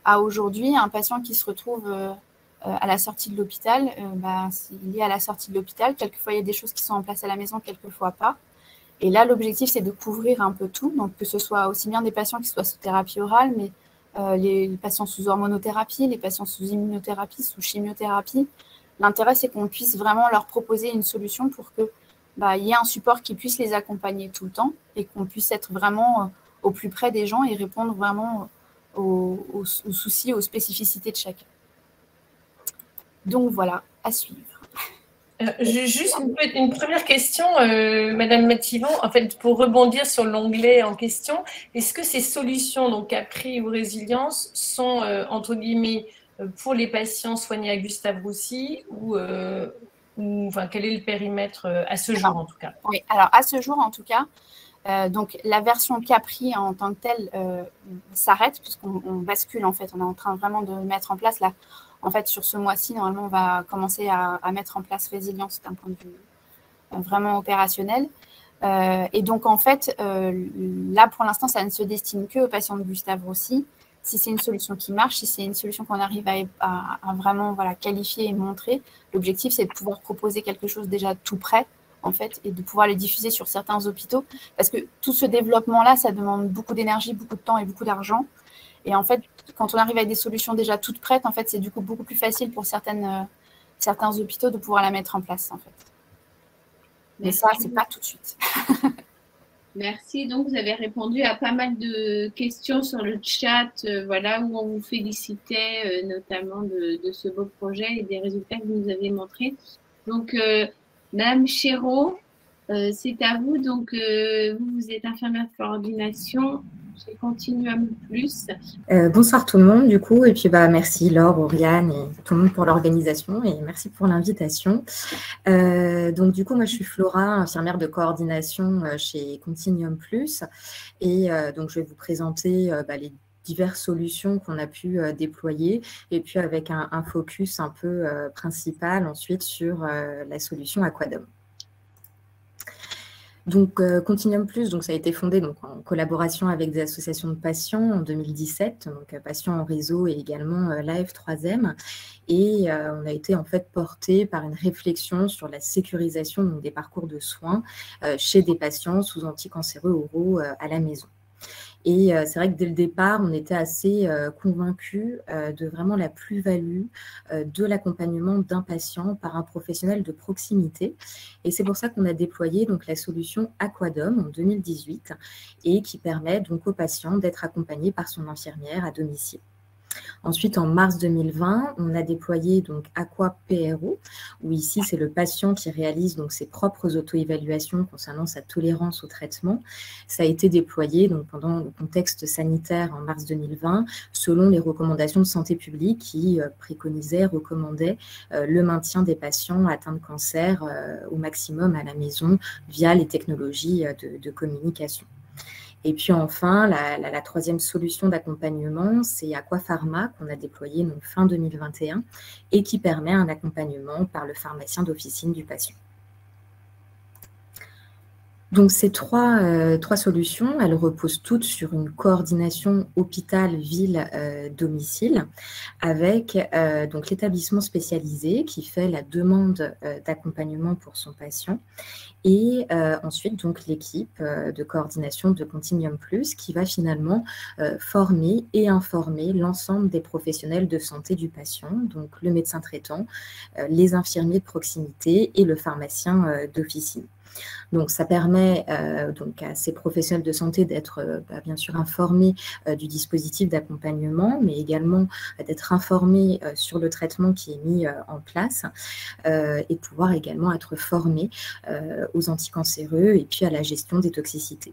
à aujourd'hui, un patient qui se retrouve à la sortie de l'hôpital, c'est lié à la sortie de l'hôpital. Quelquefois, il y a des choses qui sont en place à la maison, quelquefois pas. Et là, l'objectif, c'est de couvrir un peu tout, donc que ce soit aussi bien des patients qui soient sous thérapie orale, mais les patients sous hormonothérapie, les patients sous immunothérapie, sous chimiothérapie. L'intérêt, c'est qu'on puisse vraiment leur proposer une solution pour que y ait un support qui puisse les accompagner tout le temps et qu'on puisse être vraiment au plus près des gens et répondre vraiment aux soucis, aux spécificités de chacun. Donc voilà, à suivre. Juste une première question, Madame Mathivon, en fait, pour rebondir sur l'onglet en question, est-ce que ces solutions, donc Capri ou Résilience, sont, entre guillemets, pour les patients soignés à Gustave-Roussy ou enfin, quel est le périmètre à ce jour, en tout cas? Oui, alors à ce jour, en tout cas, donc la version Capri en tant que telle s'arrête puisqu'on bascule, en fait. On est en train vraiment de mettre en place là. En fait, sur ce mois-ci, normalement, on va commencer à mettre en place Résilience d'un point de vue vraiment opérationnel. Et donc, en fait, là, pour l'instant, ça ne se destine qu'aux patients de Gustave-Roussy. Si c'est une solution qui marche, si c'est une solution qu'on arrive à vraiment qualifier et montrer, l'objectif, c'est de pouvoir proposer quelque chose déjà tout prêt, en fait, et de pouvoir le diffuser sur certains hôpitaux. Parce que tout ce développement-là, ça demande beaucoup d'énergie, beaucoup de temps et beaucoup d'argent. Et en fait, quand on arrive avec des solutions déjà toutes prêtes, en fait, c'est du coup beaucoup plus facile pour certains hôpitaux de pouvoir la mettre en place, en fait. Mais ça, c'est pas tout de suite. Merci. Donc, vous avez répondu à pas mal de questions sur le chat, voilà, où on vous félicitait notamment de ce beau projet et des résultats que vous nous avez montrés. Donc, Madame Chéreau, c'est à vous. Donc, vous êtes infirmière de coordination chez Continuum Plus. Bonsoir tout le monde, du coup, et puis merci Laure, Oriane et tout le monde pour l'organisation et merci pour l'invitation. Donc, du coup, moi, je suis Flora, infirmière de coordination chez Continuum Plus et donc, je vais vous présenter les diverses solutions qu'on a pu déployer et puis avec un focus un peu principal ensuite sur la solution Aquadome. Donc, Continuum Plus, donc, ça a été fondé donc, en collaboration avec des associations de patients en 2017, donc patients en réseau et également l'AF3M. Et on a été en fait porté par une réflexion sur la sécurisation donc, des parcours de soins chez des patients sous anticancéreux oraux à la maison. Et c'est vrai que dès le départ, on était assez convaincus de vraiment la plus-value de l'accompagnement d'un patient par un professionnel de proximité. Et c'est pour ça qu'on a déployé donc, la solution Aquadome en 2018 et qui permet donc aux patients d'être accompagnés par son infirmière à domicile. Ensuite, en mars 2020, on a déployé donc Aqua PRO, où ici, c'est le patient qui réalise donc ses propres auto-évaluations concernant sa tolérance au traitement. Ça a été déployé donc, pendant le contexte sanitaire en mars 2020, selon les recommandations de santé publique qui recommandaient le maintien des patients atteints de cancer au maximum à la maison via les technologies de communication. Et puis enfin, la troisième solution d'accompagnement, c'est Aquapharma qu'on a déployé donc, fin 2021 et qui permet un accompagnement par le pharmacien d'officine du patient. Donc ces trois solutions, elles reposent toutes sur une coordination hôpital-ville-domicile avec donc l'établissement spécialisé qui fait la demande d'accompagnement pour son patient et ensuite donc l'équipe de coordination de Continuum Plus qui va finalement former et informer l'ensemble des professionnels de santé du patient, donc le médecin traitant, les infirmiers de proximité et le pharmacien d'officine. Donc, ça permet donc à ces professionnels de santé d'être bien sûr informés du dispositif d'accompagnement, mais également d'être informés sur le traitement qui est mis en place et de pouvoir également être formés aux anticancéreux et puis à la gestion des toxicités.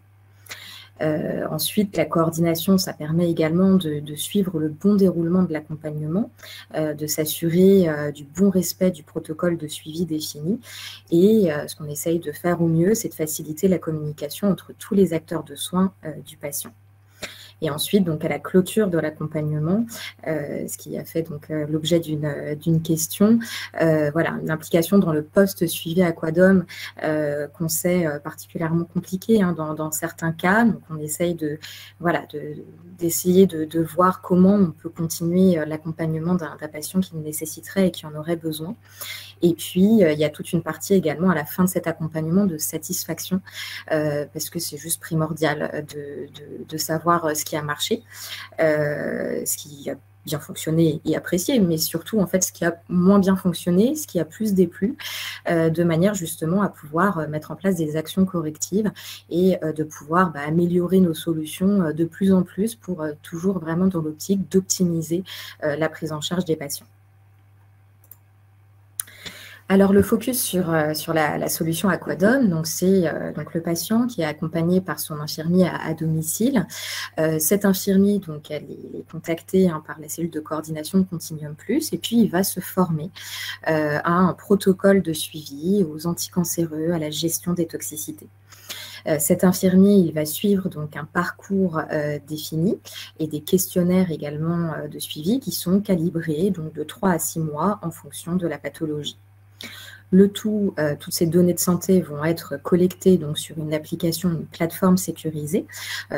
Ensuite, la coordination, ça permet également de suivre le bon déroulement de l'accompagnement, de s'assurer du bon respect du protocole de suivi défini. Et ce qu'on essaye de faire au mieux, c'est de faciliter la communication entre tous les acteurs de soins du patient. Et ensuite, donc, à la clôture de l'accompagnement, ce qui a fait donc l'objet d'une question, voilà, une implication dans le post-suivi Aquadome qu'on sait particulièrement compliqué hein, dans certains cas. Donc, on essaye d'essayer de voir comment on peut continuer l'accompagnement d'un patient qui le nécessiterait et qui en aurait besoin. Et puis, il y a toute une partie également à la fin de cet accompagnement de satisfaction, parce que c'est juste primordial de savoir ce qui a marché, ce qui a bien fonctionné et apprécié, mais surtout en fait ce qui a moins bien fonctionné, ce qui a plus déplu, de manière justement à pouvoir mettre en place des actions correctives et de pouvoir améliorer nos solutions de plus en plus pour toujours vraiment dans l'optique d'optimiser la prise en charge des patients. Alors, le focus sur la solution Aquadome, donc c'est donc le patient qui est accompagné par son infirmier à domicile. Cet infirmier, donc, elle est contactée hein, par la cellule de coordination de Continuum Plus et puis il va se former à un protocole de suivi aux anticancéreux, à la gestion des toxicités. Cet infirmier, il va suivre donc un parcours défini et des questionnaires également de suivi qui sont calibrés donc de 3 à 6 mois en fonction de la pathologie. Le tout, toutes ces données de santé vont être collectées donc, sur une application, une plateforme sécurisée,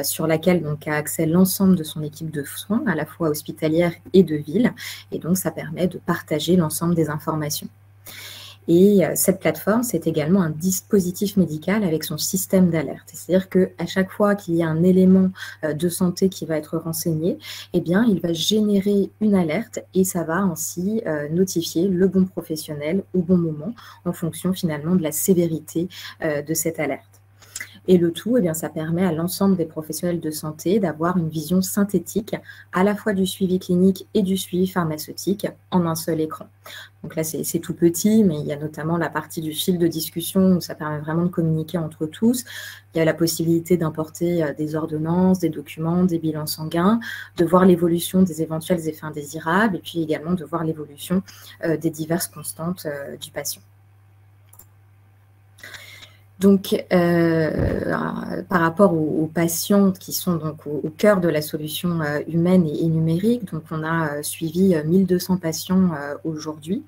sur laquelle donc, a accès l'ensemble de son équipe de soins, à la fois hospitalière et de ville. Et donc, ça permet de partager l'ensemble des informations. Et cette plateforme, c'est également un dispositif médical avec son système d'alerte. C'est-à-dire qu'à chaque fois qu'il y a un élément de santé qui va être renseigné, eh bien, il va générer une alerte et ça va ainsi notifier le bon professionnel au bon moment en fonction finalement de la sévérité de cette alerte. Et le tout, eh bien, ça permet à l'ensemble des professionnels de santé d'avoir une vision synthétique à la fois du suivi clinique et du suivi pharmaceutique en un seul écran. Donc là, c'est tout petit, mais il y a notamment la partie du fil de discussion où ça permet vraiment de communiquer entre tous. Il y a la possibilité d'importer des ordonnances, des documents, des bilans sanguins, de voir l'évolution des éventuels effets indésirables et puis également de voir l'évolution des diverses constantes du patient. Donc, par rapport aux patients qui sont donc au cœur de la solution humaine et numérique, donc on a suivi 1200 patients aujourd'hui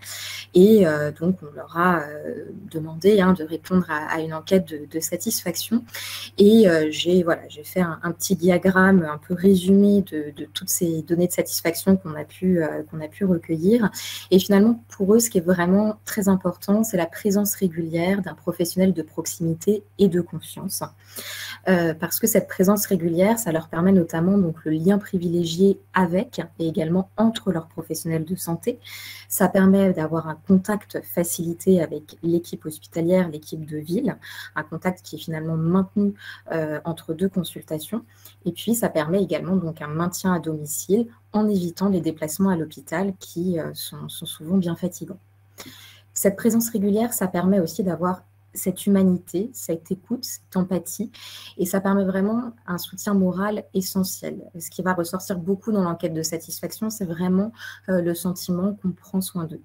et donc on leur a demandé de répondre à une enquête de satisfaction et j'ai fait un petit diagramme un peu résumé de toutes ces données de satisfaction qu'on a pu recueillir et finalement pour eux ce qui est vraiment très important c'est la présence régulière d'un professionnel de proximité et de confiance. Parce que cette présence régulière, ça leur permet notamment donc, le lien privilégié avec et également entre leurs professionnels de santé. Ça permet d'avoir un contact facilité avec l'équipe hospitalière, l'équipe de ville, un contact qui est finalement maintenu entre deux consultations. Et puis, ça permet également donc, un maintien à domicile en évitant les déplacements à l'hôpital qui sont souvent bien fatigants. Cette présence régulière, ça permet aussi d'avoir cette humanité, cette écoute, cette empathie, et ça permet vraiment un soutien moral essentiel. Ce qui va ressortir beaucoup dans l'enquête de satisfaction, c'est vraiment le sentiment qu'on prend soin d'eux.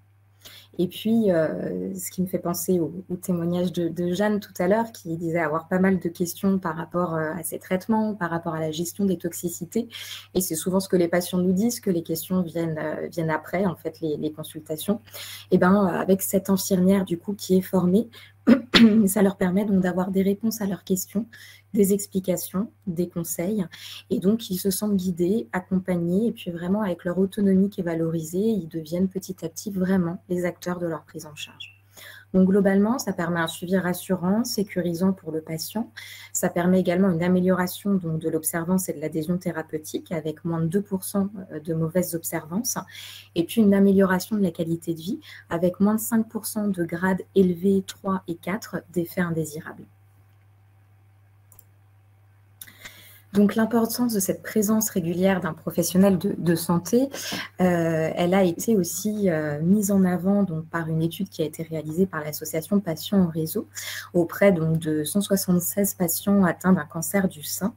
Et puis, ce qui me fait penser au témoignage de Jeanne tout à l'heure, qui disait avoir pas mal de questions par rapport à ces traitements, par rapport à la gestion des toxicités. Et c'est souvent ce que les patients nous disent, que les questions viennent après, en fait, les consultations. Et bien, avec cette infirmière, du coup, qui est formée, ça leur permet donc d'avoir des réponses à leurs questions, des explications, des conseils. Et donc, ils se sentent guidés, accompagnés, et puis vraiment, avec leur autonomie qui est valorisée, ils deviennent petit à petit vraiment les acteurs de leur prise en charge. Donc, globalement, ça permet un suivi rassurant, sécurisant pour le patient. Ça permet également une amélioration donc, de l'observance et de l'adhésion thérapeutique avec moins de 2% de mauvaises observances. Et puis, une amélioration de la qualité de vie avec moins de 5% de grades élevés 3 et 4 d'effets indésirables. Donc, l'importance de cette présence régulière d'un professionnel de santé, elle a été aussi mise en avant donc, par une étude qui a été réalisée par l'association Patients en réseau auprès donc, de 176 patients atteints d'un cancer du sein.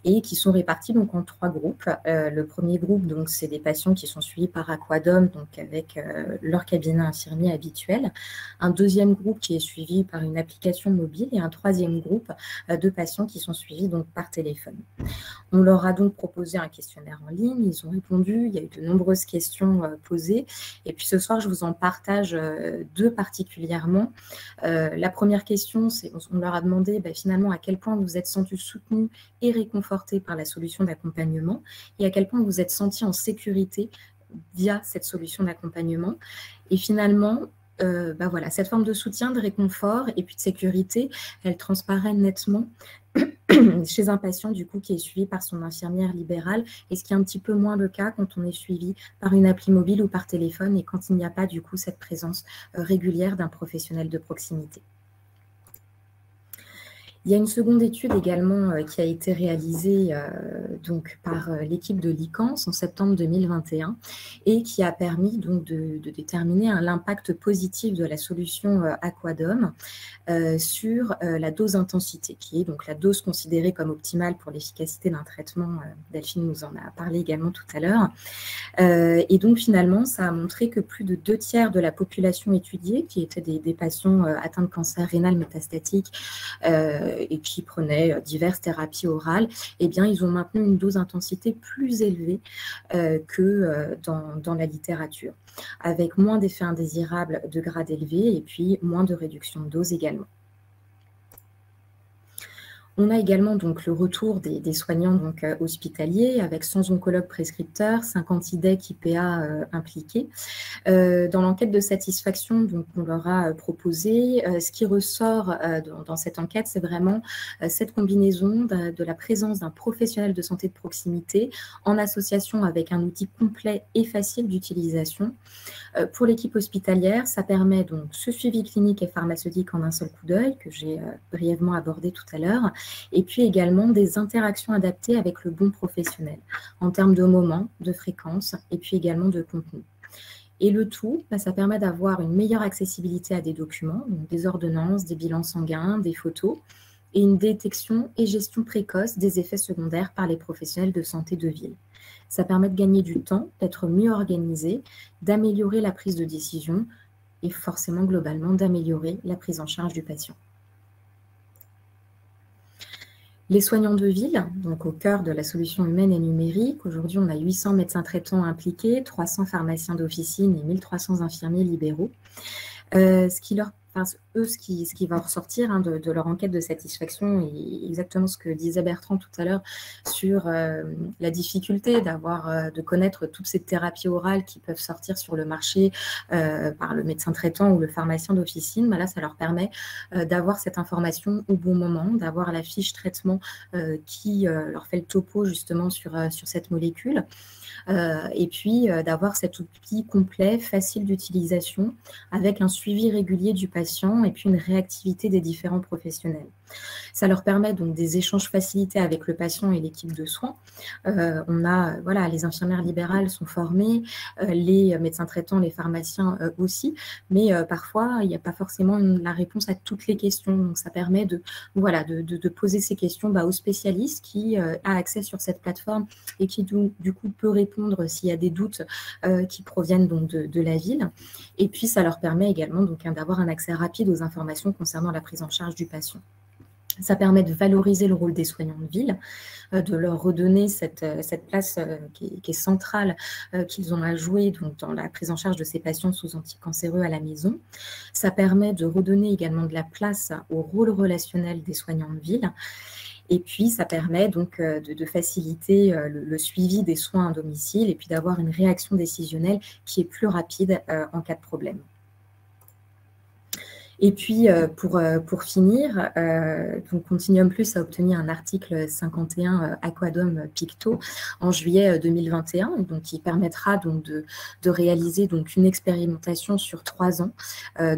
et qui sont répartis donc en 3 groupes. Le premier groupe, donc, c'est des patients qui sont suivis par Aquadome, donc avec leur cabinet infirmier habituel. Un deuxième groupe qui est suivi par une application mobile et un troisième groupe de patients qui sont suivis donc par téléphone. On leur a donc proposé un questionnaire en ligne, ils ont répondu, il y a eu de nombreuses questions posées. Et puis ce soir, je vous en partage 2 particulièrement. La première question, c'est on leur a demandé finalement à quel point vous êtes senti soutenu et réconforté par la solution d'accompagnement et à quel point vous êtes senti en sécurité via cette solution d'accompagnement. Et finalement, voilà, cette forme de soutien, de réconfort et puis de sécurité, elle transparaît nettement chez un patient du coup qui est suivi par son infirmière libérale, et ce qui est un petit peu moins le cas quand on est suivi par une appli mobile ou par téléphone et quand il n'y a pas du coup cette présence régulière d'un professionnel de proximité. Il y a une seconde étude également qui a été réalisée donc par l'équipe de l'ICANS en septembre 2021 et qui a permis donc de déterminer l'impact positif de la solution Aquadome sur la dose intensité, qui est donc la dose considérée comme optimale pour l'efficacité d'un traitement. Delphine nous en a parlé également tout à l'heure. Et donc finalement, ça a montré que plus de 2/3 de la population étudiée, qui étaient des patients atteints de cancer rénal métastatique, et qui prenaient diverses thérapies orales, eh bien, ils ont maintenu une dose d'intensité plus élevée que dans la littérature, avec moins d'effets indésirables de grade élevé et puis moins de réduction de dose également. On a également donc le retour des soignants donc, hospitaliers avec 100 oncologues prescripteurs, 50 IDEC IPA impliqués. Dans l'enquête de satisfaction donc, qu'on leur a proposé, ce qui ressort dans cette enquête, c'est vraiment cette combinaison de la présence d'un professionnel de santé de proximité en association avec un outil complet et facile d'utilisation. Pour l'équipe hospitalière, ça permet donc ce suivi clinique et pharmaceutique en un seul coup d'œil, que j'ai brièvement abordé tout à l'heure, et puis également des interactions adaptées avec le bon professionnel, en termes de moments, de fréquence, et puis également de contenu. Et le tout, ça permet d'avoir une meilleure accessibilité à des documents, donc des ordonnances, des bilans sanguins, des photos, et une détection et gestion précoce des effets secondaires par les professionnels de santé de ville. Ça permet de gagner du temps, d'être mieux organisé, d'améliorer la prise de décision et forcément globalement d'améliorer la prise en charge du patient. Les soignants de ville, donc au cœur de la solution humaine et numérique, aujourd'hui on a 800 médecins traitants impliqués, 300 pharmaciens d'officine et 1300 infirmiers libéraux. Ce qui va ressortir de leur enquête de satisfaction est exactement ce que disait Bertrand tout à l'heure sur la difficulté de connaître toutes ces thérapies orales qui peuvent sortir sur le marché par le médecin traitant ou le pharmacien d'officine. Là, ça leur permet d'avoir cette information au bon moment, d'avoir la fiche traitement qui leur fait le topo justement sur cette molécule. Et puis d'avoir cet outil complet, facile d'utilisation, avec un suivi régulier du patient et puis une réactivité des différents professionnels. Ça leur permet donc des échanges facilités avec le patient et l'équipe de soins. Les infirmières libérales sont formées, les médecins traitants, les pharmaciens aussi, mais parfois il n'y a pas forcément la réponse à toutes les questions. Donc ça permet de poser ces questions aux spécialistes qui a accès sur cette plateforme et qui du coup peut répondre s'il y a des doutes qui proviennent donc de la ville. Et puis ça leur permet également donc d'avoir un accès rapide aux informations concernant la prise en charge du patient. Ça permet de valoriser le rôle des soignants de ville, de leur redonner cette place qui est centrale qu'ils ont à jouer donc, dans la prise en charge de ces patients sous anticancéreux à la maison. Ça permet de redonner également de la place au rôle relationnel des soignants de ville. Et puis, ça permet donc de faciliter le suivi des soins à domicile et puis d'avoir une réaction décisionnelle qui est plus rapide en cas de problème. Et puis, pour finir, donc Continuum Plus a obtenu un article 51 Aquadome Picto en juillet 2021, donc qui permettra donc de réaliser donc une expérimentation sur 3 ans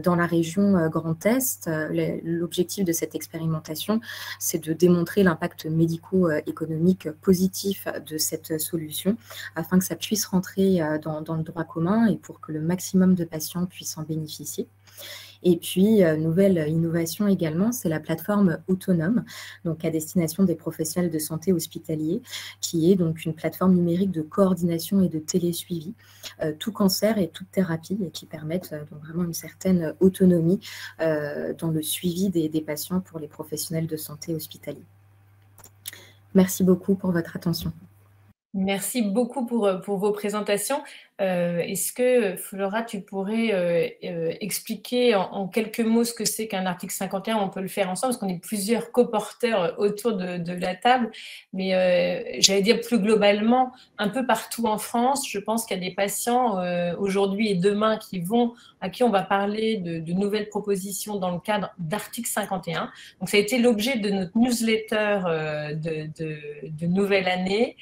dans la région Grand Est. L'objectif de cette expérimentation, c'est de démontrer l'impact médico-économique positif de cette solution afin que ça puisse rentrer dans le droit commun et pour que le maximum de patients puissent en bénéficier. Et puis, nouvelle innovation également, c'est la plateforme autonome, donc à destination des professionnels de santé hospitaliers, qui est donc une plateforme numérique de coordination et de télésuivi, tout cancer et toute thérapie, et qui permettent donc vraiment une certaine autonomie dans le suivi des patients pour les professionnels de santé hospitaliers. Merci beaucoup pour votre attention. Merci beaucoup pour vos présentations. Est-ce que, Flora, tu pourrais expliquer en quelques mots ce que c'est qu'un article 51? On peut le faire ensemble, parce qu'on est plusieurs co-porteurs autour de la table. Mais j'allais dire plus globalement, un peu partout en France, je pense qu'il y a des patients aujourd'hui et demain à qui on va parler de nouvelles propositions dans le cadre d'article 51. Donc, ça a été l'objet de notre newsletter de nouvelle année.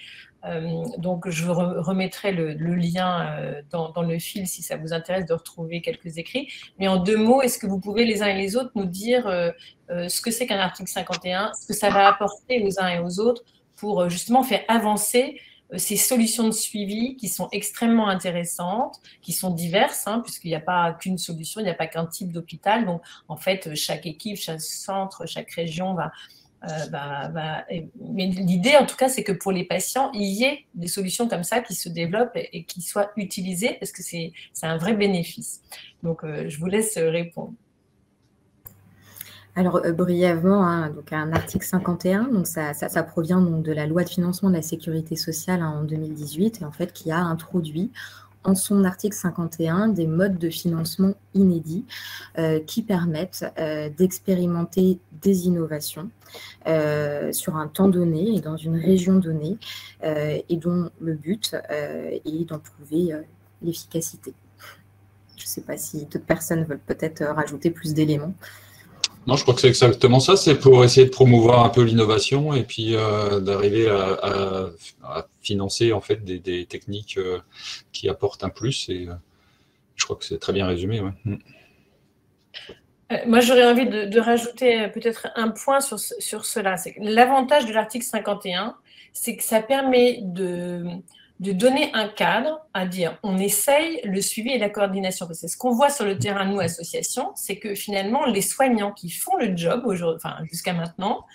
Donc, je remettrai le lien dans le fil si ça vous intéresse de retrouver quelques écrits. Mais en 2 mots, est-ce que vous pouvez les uns et les autres nous dire ce que c'est qu'un article 51, ce que ça va apporter aux uns et aux autres pour justement faire avancer ces solutions de suivi qui sont extrêmement intéressantes, qui sont diverses, puisqu'il n'y a pas qu'une solution, il n'y a pas qu'un type d'hôpital. Donc, en fait, chaque équipe, chaque centre, chaque région va... mais l'idée, en tout cas, c'est que pour les patients, il y ait des solutions comme ça qui se développent et qui soient utilisées, parce que c'est un vrai bénéfice. Donc, je vous laisse répondre. Alors, brièvement, donc un article 51, donc ça provient donc de la loi de financement de la sécurité sociale en 2018, et en fait, qui a introduit en son article 51 des modes de financement inédits qui permettent d'expérimenter des innovations sur un temps donné et dans une région donnée, et dont le but est d'en prouver l'efficacité. Je ne sais pas si d'autres personnes veulent peut-être rajouter plus d'éléments. Non, je crois que c'est exactement ça. C'est pour essayer de promouvoir un peu l'innovation et puis d'arriver à financer en fait des techniques qui apportent un plus. Et je crois que c'est très bien résumé. Ouais. Moi, j'aurais envie de rajouter peut-être un point sur cela. L'avantage de l'article 51, c'est que ça permet de donner un cadre à dire on essaye le suivi et la coordination. Parce que ce qu'on voit sur le terrain, nous, associations, c'est que finalement, les soignants qui font le job jusqu'à maintenant,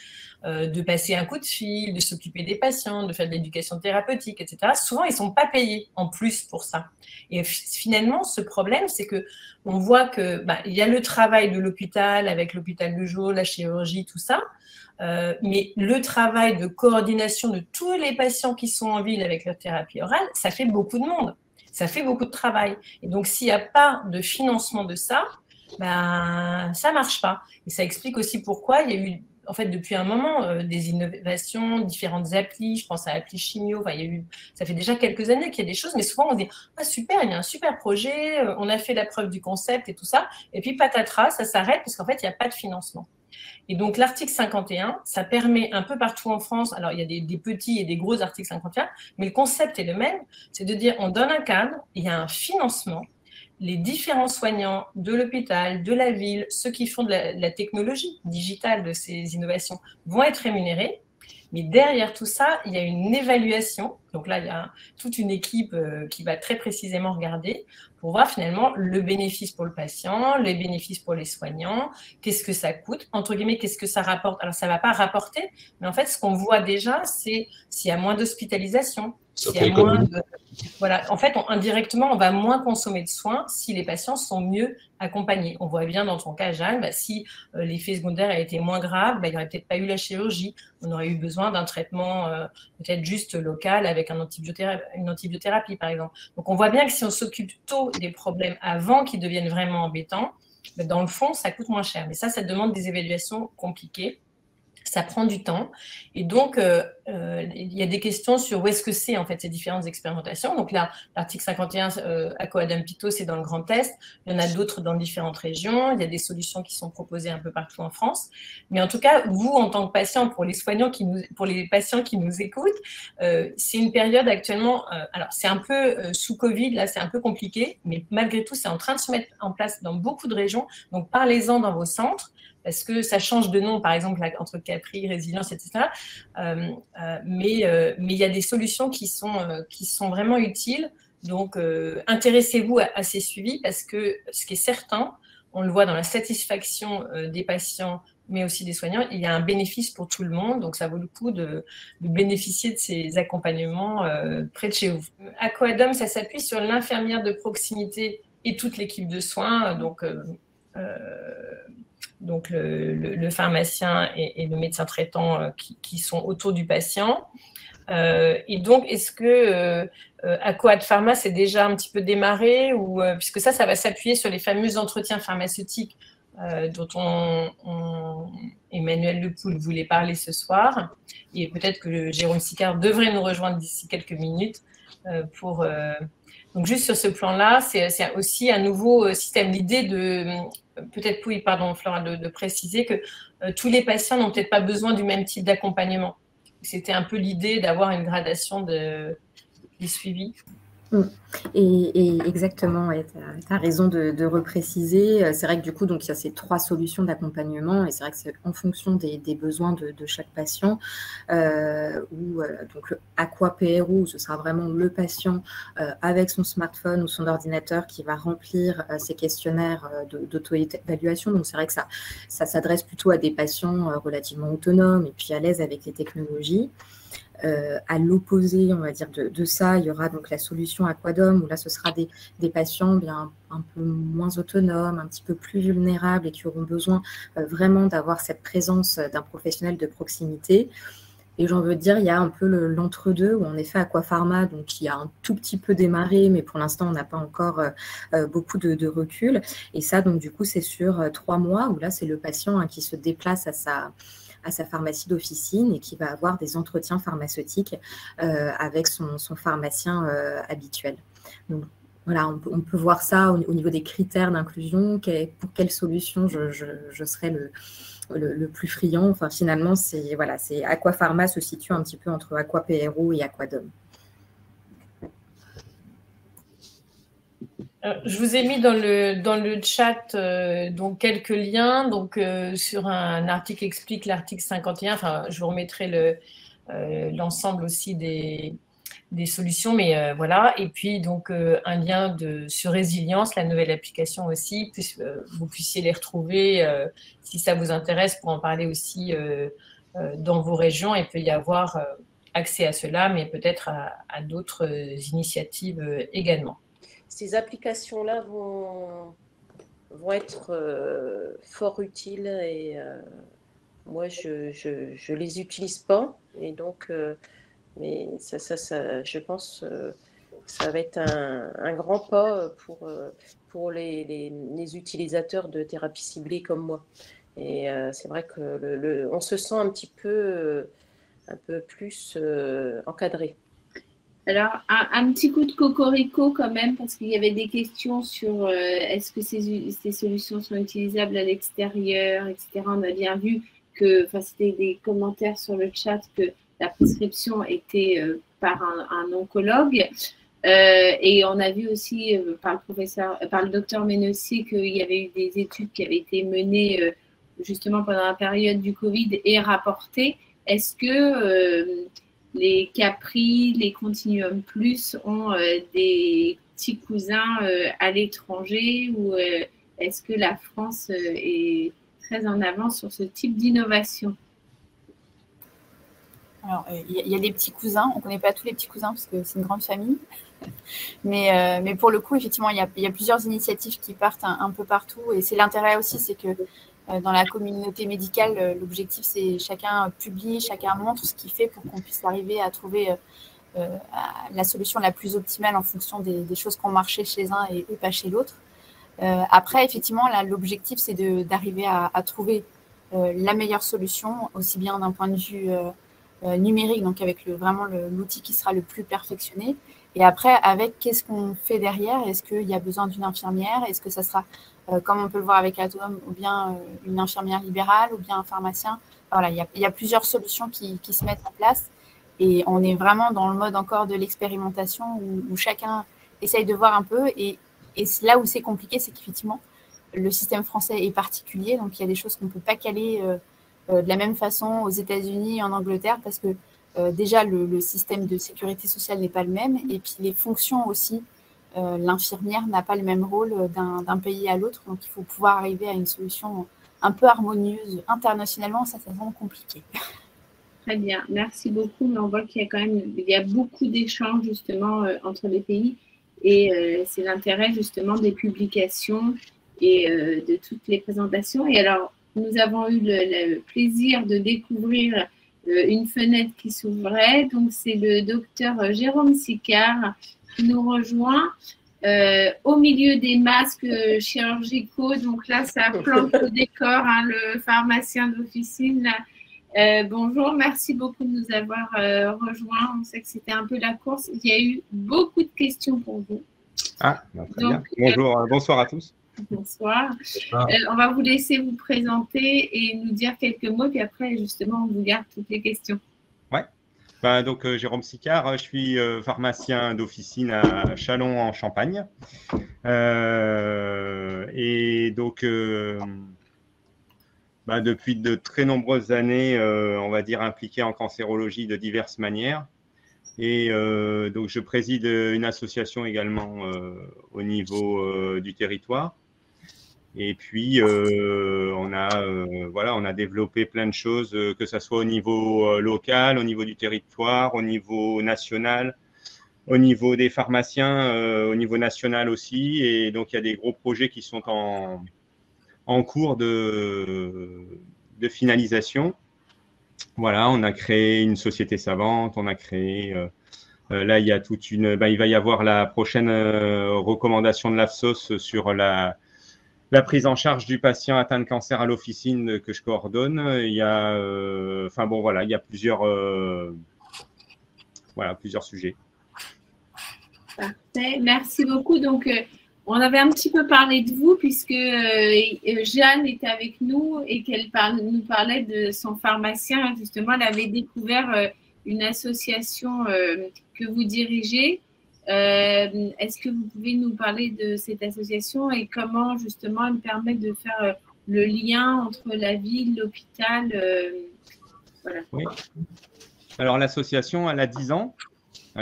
de passer un coup de fil, de s'occuper des patients, de faire de l'éducation thérapeutique, etc., souvent, ils ne sont pas payés en plus pour ça. Et finalement, ce problème, c'est qu'on voit qu'il y a le travail de l'hôpital avec l'hôpital de jour, la chirurgie, tout ça, mais le travail de coordination de tous les patients qui sont en ville avec leur thérapie orale, ça fait beaucoup de monde, ça fait beaucoup de travail. Et donc, s'il n'y a pas de financement de ça, ça ne marche pas. Et ça explique aussi pourquoi il y a eu, en fait, depuis un moment, des innovations, différentes applis, je pense à l'appli Chimio, ça fait déjà quelques années qu'il y a des choses, mais souvent on se dit « Ah super, il y a un super projet, on a fait la preuve du concept et tout ça », et puis patatras, ça s'arrête parce qu'en fait, il n'y a pas de financement. Et donc, l'article 51, ça permet un peu partout en France, alors il y a des petits et des gros articles 51, mais le concept est le même, c'est de dire on donne un cadre, il y a un financement, les différents soignants de l'hôpital, de la ville, ceux qui font de la technologie digitale de ces innovations vont être rémunérés. Mais derrière tout ça, il y a une évaluation. Donc là, il y a toute une équipe qui va très précisément regarder pour voir finalement le bénéfice pour le patient, les bénéfices pour les soignants, qu'est-ce que ça coûte, entre guillemets, qu'est-ce que ça rapporte. Alors, ça ne va pas rapporter, mais en fait, ce qu'on voit déjà, c'est s'il y a moins d'hospitalisation, voilà. En fait, indirectement, on va moins consommer de soins si les patients sont mieux accompagnés. On voit bien dans ton cas, Jeanne, si l'effet secondaire a été moins grave, il n'y aurait peut-être pas eu la chirurgie. On aurait eu besoin d'un traitement peut-être juste local avec une antibiothérapie, par exemple. Donc, on voit bien que si on s'occupe tôt des problèmes avant qu'ils deviennent vraiment embêtants, dans le fond, ça coûte moins cher. Mais ça demande des évaluations compliquées. Ça prend du temps. Et donc, il y a des questions sur où est-ce que c'est, en fait, ces différentes expérimentations. Donc là, l'article 51 à Coadampito, c'est dans le Grand Est. Il y en a d'autres dans différentes régions. Il y a des solutions qui sont proposées un peu partout en France. Mais en tout cas, vous, en tant que patient, pour les patients qui nous écoutent, c'est une période actuellement, alors c'est un peu sous Covid, là, c'est un peu compliqué, mais malgré tout, c'est en train de se mettre en place dans beaucoup de régions. Donc, parlez-en dans vos centres, parce que ça change de nom, par exemple, entre Capri, Résilience, etc. Mais il y a des solutions qui sont vraiment utiles. Donc, intéressez-vous à ces suivis, parce que ce qui est certain, on le voit dans la satisfaction des patients, mais aussi des soignants, il y a un bénéfice pour tout le monde. Donc, ça vaut le coup de bénéficier de ces accompagnements près de chez vous. Aquadome, ça s'appuie sur l'infirmière de proximité et toute l'équipe de soins, donc le pharmacien et le médecin traitant qui sont autour du patient. Et donc, est-ce que Aquad Pharma s'est déjà un petit peu démarré puisque ça va s'appuyer sur les fameux entretiens pharmaceutiques dont Emmanuel Lepoul voulait parler ce soir. Et peut-être que Jérôme Sicard devrait nous rejoindre d'ici quelques minutes pour... Donc, juste sur ce plan-là, c'est aussi un nouveau système. L'idée peut-être, oui, pardon, Flora, de préciser que tous les patients n'ont peut-être pas besoin du même type d'accompagnement. C'était un peu l'idée d'avoir une gradation des suivis. Et exactement, ouais, tu as raison de repréciser. C'est vrai que du coup, donc, il y a ces 3 solutions d'accompagnement et c'est vrai que c'est en fonction des besoins de chaque patient. Donc, le Aqua PRO, ce sera vraiment le patient avec son smartphone ou son ordinateur qui va remplir ces questionnaires d'auto-évaluation. Donc, c'est vrai que ça s'adresse plutôt à des patients relativement autonomes et puis à l'aise avec les technologies. À l'opposé, on va dire, de ça, il y aura donc la solution Aquadome, où là, ce sera des patients bien un peu moins autonomes, un petit peu plus vulnérables et qui auront besoin vraiment d'avoir cette présence d'un professionnel de proximité. Et j'en veux dire, il y a un peu l'entre-deux, où en effet, Aquapharma, donc, qui a un tout petit peu démarré, mais pour l'instant, on n'a pas encore beaucoup de recul. Et ça, donc, du coup, c'est sur 3 mois, où là, c'est le patient qui se déplace à sa pharmacie d'officine et qui va avoir des entretiens pharmaceutiques avec son pharmacien habituel. Donc, voilà, on peut voir ça au niveau des critères d'inclusion. Pour quelle solution je serais le plus friand. Enfin, finalement, c'est Aquapharma se situe un petit peu entre Aqua PRO et Aquadome. Je vous ai mis dans le chat donc quelques liens sur un article qui explique l'article 51. Enfin, je vous remettrai l'ensemble aussi des solutions, mais voilà. Et puis donc un lien sur Résilience, la nouvelle application aussi, puisque vous puissiez les retrouver si ça vous intéresse pour en parler aussi dans vos régions. Il peut y avoir accès à cela, mais peut-être à d'autres initiatives également. Ces applications-là vont être fort utiles et moi, je les utilise pas. Et donc, mais ça, je pense ça va être un grand pas pour les utilisateurs de thérapie ciblée comme moi. Et c'est vrai que on se sent un peu plus encadré. Alors, un petit coup de cocorico quand même, parce qu'il y avait des questions sur est-ce que ces solutions sont utilisables à l'extérieur, etc. On a bien vu que, c'était des commentaires sur le chat que la prescription était par un oncologue. Et on a vu aussi par le docteur Ménossier qu'il y avait eu des études qui avaient été menées justement pendant la période du Covid et rapportées. Est-ce que les Capri, les Continuum Plus ont des petits cousins à l'étranger ou est-ce que la France est très en avance sur ce type d'innovation? Alors, il y a des petits cousins. On ne connaît pas tous les petits cousins parce que c'est une grande famille. Mais pour le coup, effectivement, il y a plusieurs initiatives qui partent un peu partout. Et c'est l'intérêt aussi, c'est que dans la communauté médicale, l'objectif, c'est chacun publie, chacun montre ce qu'il fait pour qu'on puisse arriver à trouver la solution la plus optimale en fonction des choses qui ont marché chez un et pas chez l'autre. Après, effectivement, là, l'objectif, c'est d'arriver à trouver la meilleure solution, aussi bien d'un point de vue numérique, donc avec vraiment l'outil qui sera le plus perfectionné. Et après, avec qu'est-ce qu'on fait derrière? Est-ce qu'il y a besoin d'une infirmière? Est-ce que ça sera, comme on peut le voir avec Atom, ou bien une infirmière libérale, ou bien un pharmacien? Voilà, il y a plusieurs solutions qui se mettent en place. Et on est vraiment dans le mode encore de l'expérimentation où chacun essaye de voir un peu. Et là où c'est compliqué, c'est qu'effectivement, le système français est particulier. Donc, il y a des choses qu'on ne peut pas caler de la même façon aux États-Unis et en Angleterre parce que déjà, le système de sécurité sociale n'est pas le même. Et puis, les fonctions aussi l'infirmière n'a pas le même rôle d'un pays à l'autre. Donc, il faut pouvoir arriver à une solution un peu harmonieuse. Internationalement, ça semble compliqué. Très bien, merci beaucoup. Mais on voit qu'il y a beaucoup d'échanges justement entre les pays et c'est l'intérêt justement des publications et de toutes les présentations. Et alors, nous avons eu le plaisir de découvrir une fenêtre qui s'ouvrait. Donc, c'est le docteur Jérôme Sicard qui nous rejoint au milieu des masques chirurgicaux. Donc là, ça plante le décor, hein, le pharmacien d'officine. Bonjour, merci beaucoup de nous avoir rejoints. On sait que c'était un peu la course. Il y a eu beaucoup de questions pour vous. Ah, très bien. Bonjour, bonsoir à tous. Bonsoir. On va vous laisser vous présenter et nous dire quelques mots, puis après, justement, on vous garde toutes les questions. Ouais. Donc, Jérôme Sicard, je suis pharmacien d'officine à Châlons en Champagne. Et donc, depuis de très nombreuses années, on va dire impliqué en cancérologie de diverses manières. Et donc, je préside une association également au niveau du territoire. Et puis, on a développé plein de choses, que ce soit au niveau local, au niveau du territoire, au niveau national, au niveau des pharmaciens, au niveau national aussi. Et donc, il y a des gros projets qui sont en cours de finalisation. Voilà, on a créé une société savante, on a créé… là, il y a il va y avoir la prochaine recommandation de l'AFSOS sur la prise en charge du patient atteint de cancer à l'officine que je coordonne. Il y a, il y a plusieurs sujets. Parfait, merci beaucoup. Donc, on avait un petit peu parlé de vous puisque Jeanne était avec nous et qu'elle nous parlait de son pharmacien. Justement, elle avait découvert une association que vous dirigez. Est-ce que vous pouvez nous parler de cette association et comment justement elle permet de faire le lien entre la ville, l'hôpital voilà. Oui. Alors, l'association, elle a 10 ans.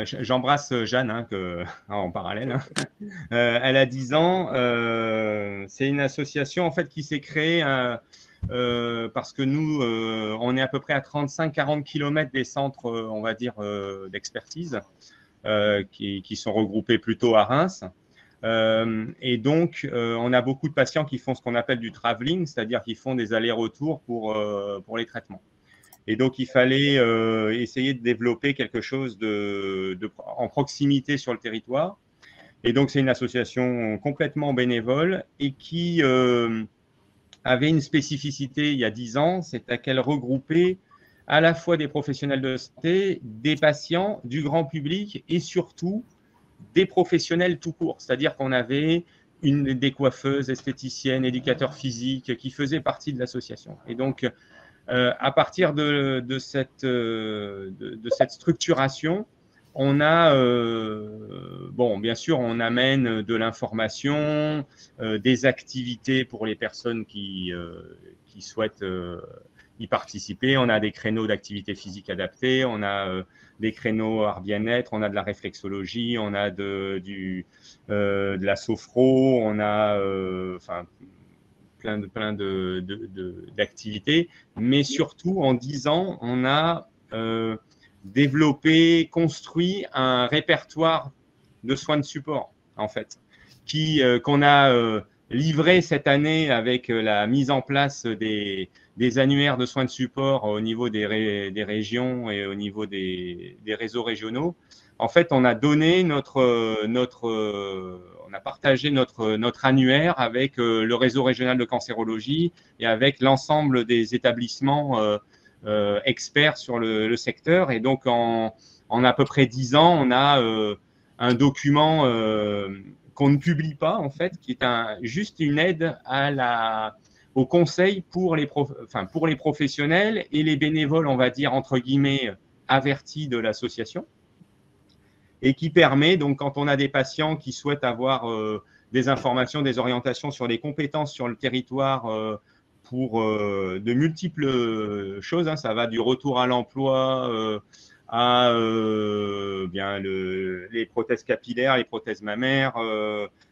J'embrasse Jeanne en parallèle. Elle a 10 ans. C'est une association en fait qui s'est créée parce que nous, on est à peu près à 35-40 km des centres, on va dire, d'expertise qui sont regroupés plutôt à Reims. Et donc, on a beaucoup de patients qui font ce qu'on appelle du travelling, c'est-à-dire qui font des allers-retours pour les traitements. Et donc, il fallait essayer de développer quelque chose en proximité sur le territoire. Et donc, c'est une association complètement bénévole et qui avait une spécificité il y a 10 ans, c'est qu'elle regroupait à la fois des professionnels de santé, des patients, du grand public et surtout des professionnels tout court. C'est-à-dire qu'on avait des coiffeuses, esthéticiennes, éducateurs physiques qui faisaient partie de l'association. Et donc, à partir de cette structuration, on a, bien sûr, on amène de l'information, des activités pour les personnes qui souhaitent y participer. On a des créneaux d'activité physique adaptés, on a des créneaux art bien-être, on a de la réflexologie, on a de la sophro, on a plein d'activités, mais surtout en 10 ans, on a développé, construit un répertoire de soins de support, en fait, qu'on a livré cette année avec la mise en place des annuaires de soins de support au niveau des régions et au niveau des réseaux régionaux. En fait, on a donné on a partagé notre annuaire avec le réseau régional de cancérologie et avec l'ensemble des établissements experts sur le secteur. Et donc, en à peu près 10 ans, on a un document qu'on ne publie pas, en fait, qui est juste une aide au conseil pour les professionnels et les bénévoles, on va dire, entre guillemets, avertis de l'association. Et qui permet, donc, quand on a des patients qui souhaitent avoir des informations, des orientations sur les compétences sur le territoire pour de multiples choses, hein, ça va du retour à l'emploi à les prothèses capillaires, les prothèses mammaires,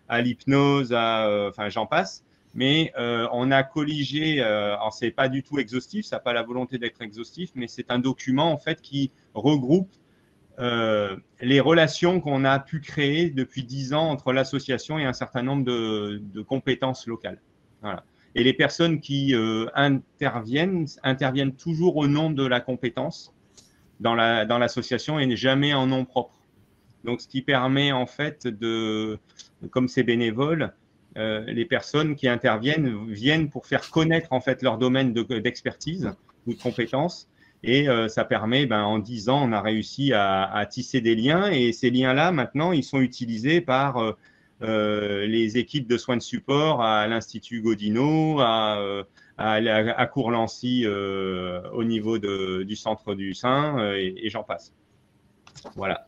à l'hypnose, enfin j'en passe. Mais on a colligé, alors c'est pas du tout exhaustif, ça n'a pas la volonté d'être exhaustif, mais c'est un document en fait qui regroupe les relations qu'on a pu créer depuis 10 ans entre l'association et un certain nombre de compétences locales. Voilà. Et les personnes qui interviennent toujours au nom de la compétence dans l'association et jamais en nom propre. Donc, ce qui permet en fait comme c'est bénévole, les personnes qui interviennent viennent pour faire connaître en fait leur domaine d'expertise ou de compétences. Et ça permet, en 10 ans, on a réussi à tisser des liens. Et ces liens-là, maintenant, ils sont utilisés par les équipes de soins de support à l'Institut Godino, à Courlancy au niveau du centre du sein, et j'en passe. Voilà.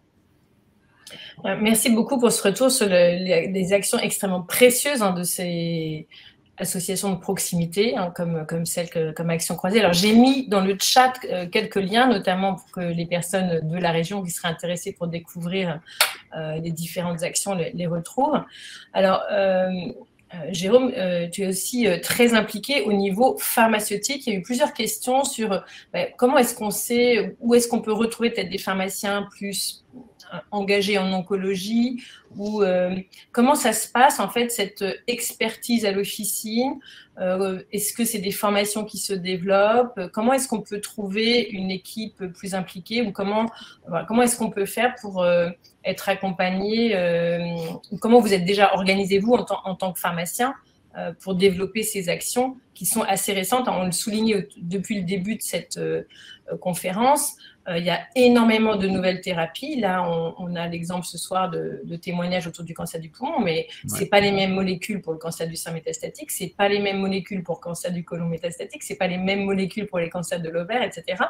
Merci beaucoup pour ce retour sur les actions extrêmement précieuses de ces associations de proximité, comme Action Croisée. Alors, j'ai mis dans le chat quelques liens, notamment pour que les personnes de la région qui seraient intéressées pour découvrir les différentes actions les retrouvent. Alors, Jérôme, tu es aussi très impliqué au niveau pharmaceutique. Il y a eu plusieurs questions sur comment est-ce qu'on sait, où est-ce qu'on peut retrouver peut-être des pharmaciens plus engagés en oncologie, ou comment ça se passe en fait cette expertise à l'officine, est-ce que c'est des formations qui se développent, comment est-ce qu'on peut trouver une équipe plus impliquée, ou comment est-ce qu'on peut faire pour être accompagné, comment vous êtes déjà organisé vous en tant que pharmacien pour développer ces actions qui sont assez récentes. On le souligne depuis le début de cette conférence. Il y a énormément de nouvelles thérapies. Là, on a l'exemple ce soir de témoignages autour du cancer du poumon, mais ce n'est pas les mêmes molécules pour le cancer du sein métastatique, ce n'est pas les mêmes molécules pour le cancer du côlon métastatique, ce n'est pas les mêmes molécules pour les cancers de l'ovaire, etc.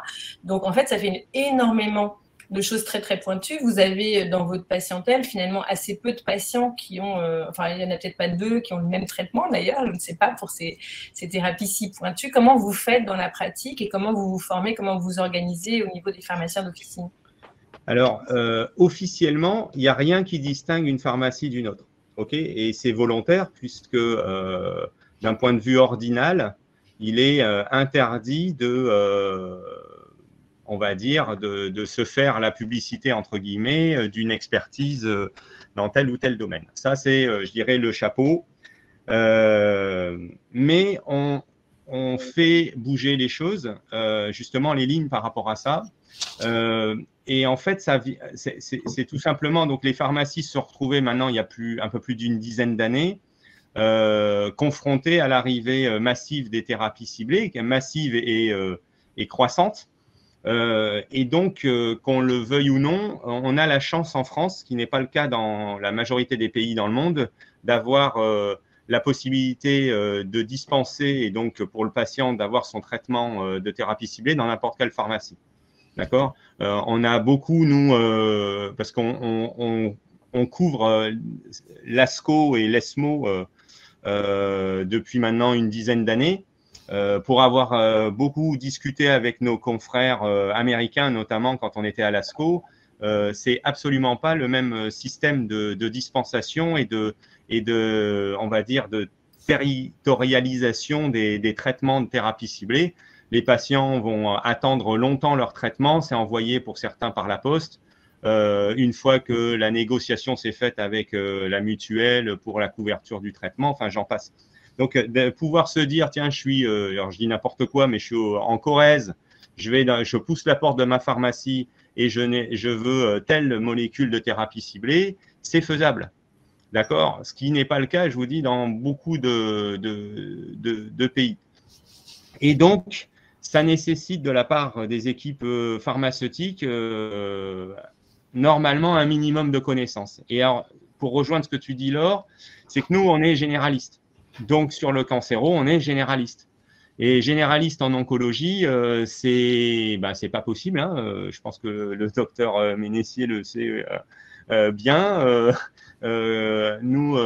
Donc, en fait, ça fait énormément de choses très, très pointues. Vous avez dans votre patientèle, finalement, assez peu de patients qui ont, il n'y en a peut-être pas 2 qui ont le même traitement, d'ailleurs, je ne sais pas, pour ces thérapies si pointues. Comment vous faites dans la pratique et comment vous vous formez, comment vous vous organisez au niveau des pharmaciens d'officine? Alors, officiellement, il n'y a rien qui distingue une pharmacie d'une autre. Et c'est volontaire, puisque d'un point de vue ordinal, il est interdit on va dire, de se faire la publicité, entre guillemets, d'une expertise dans tel ou tel domaine. Ça, c'est, je dirais, le chapeau. Mais on fait bouger les choses, justement, les lignes par rapport à ça. Et en fait, c'est tout simplement, donc les pharmacies se sont retrouvées maintenant, il y a un peu plus d'une dizaine d'années, confrontées à l'arrivée massive des thérapies ciblées, massive et croissante. Et donc, qu'on le veuille ou non, on a la chance en France, ce qui n'est pas le cas dans la majorité des pays dans le monde, d'avoir la possibilité de dispenser et donc pour le patient d'avoir son traitement de thérapie ciblée dans n'importe quelle pharmacie. D'accord ? On a beaucoup, nous, parce qu'on couvre l'ASCO et l'ESMO depuis maintenant une dizaine d'années. Pour avoir beaucoup discuté avec nos confrères américains, notamment quand on était à l'ASCO, c'est absolument pas le même système de dispensation et de, on va dire, de territorialisation des traitements de thérapie ciblée. Les patients vont attendre longtemps leur traitement, c'est envoyé pour certains par la poste. Une fois que la négociation s'est faite avec la mutuelle pour la couverture du traitement, enfin j'en passe. Donc, de pouvoir se dire, tiens, alors je dis n'importe quoi, mais je suis en Corrèze, je pousse la porte de ma pharmacie et je veux telle molécule de thérapie ciblée, c'est faisable. D'accord ? Ce qui n'est pas le cas, je vous dis, dans beaucoup de pays. Et donc, ça nécessite de la part des équipes pharmaceutiques, normalement, un minimum de connaissances. Et alors, pour rejoindre ce que tu dis, Laure, c'est que nous, on est généralistes. Donc, sur le cancéro, on est généraliste. Et généraliste en oncologie, c'est pas possible. Hein. Je pense que le docteur Ménessier le sait bien. Nous,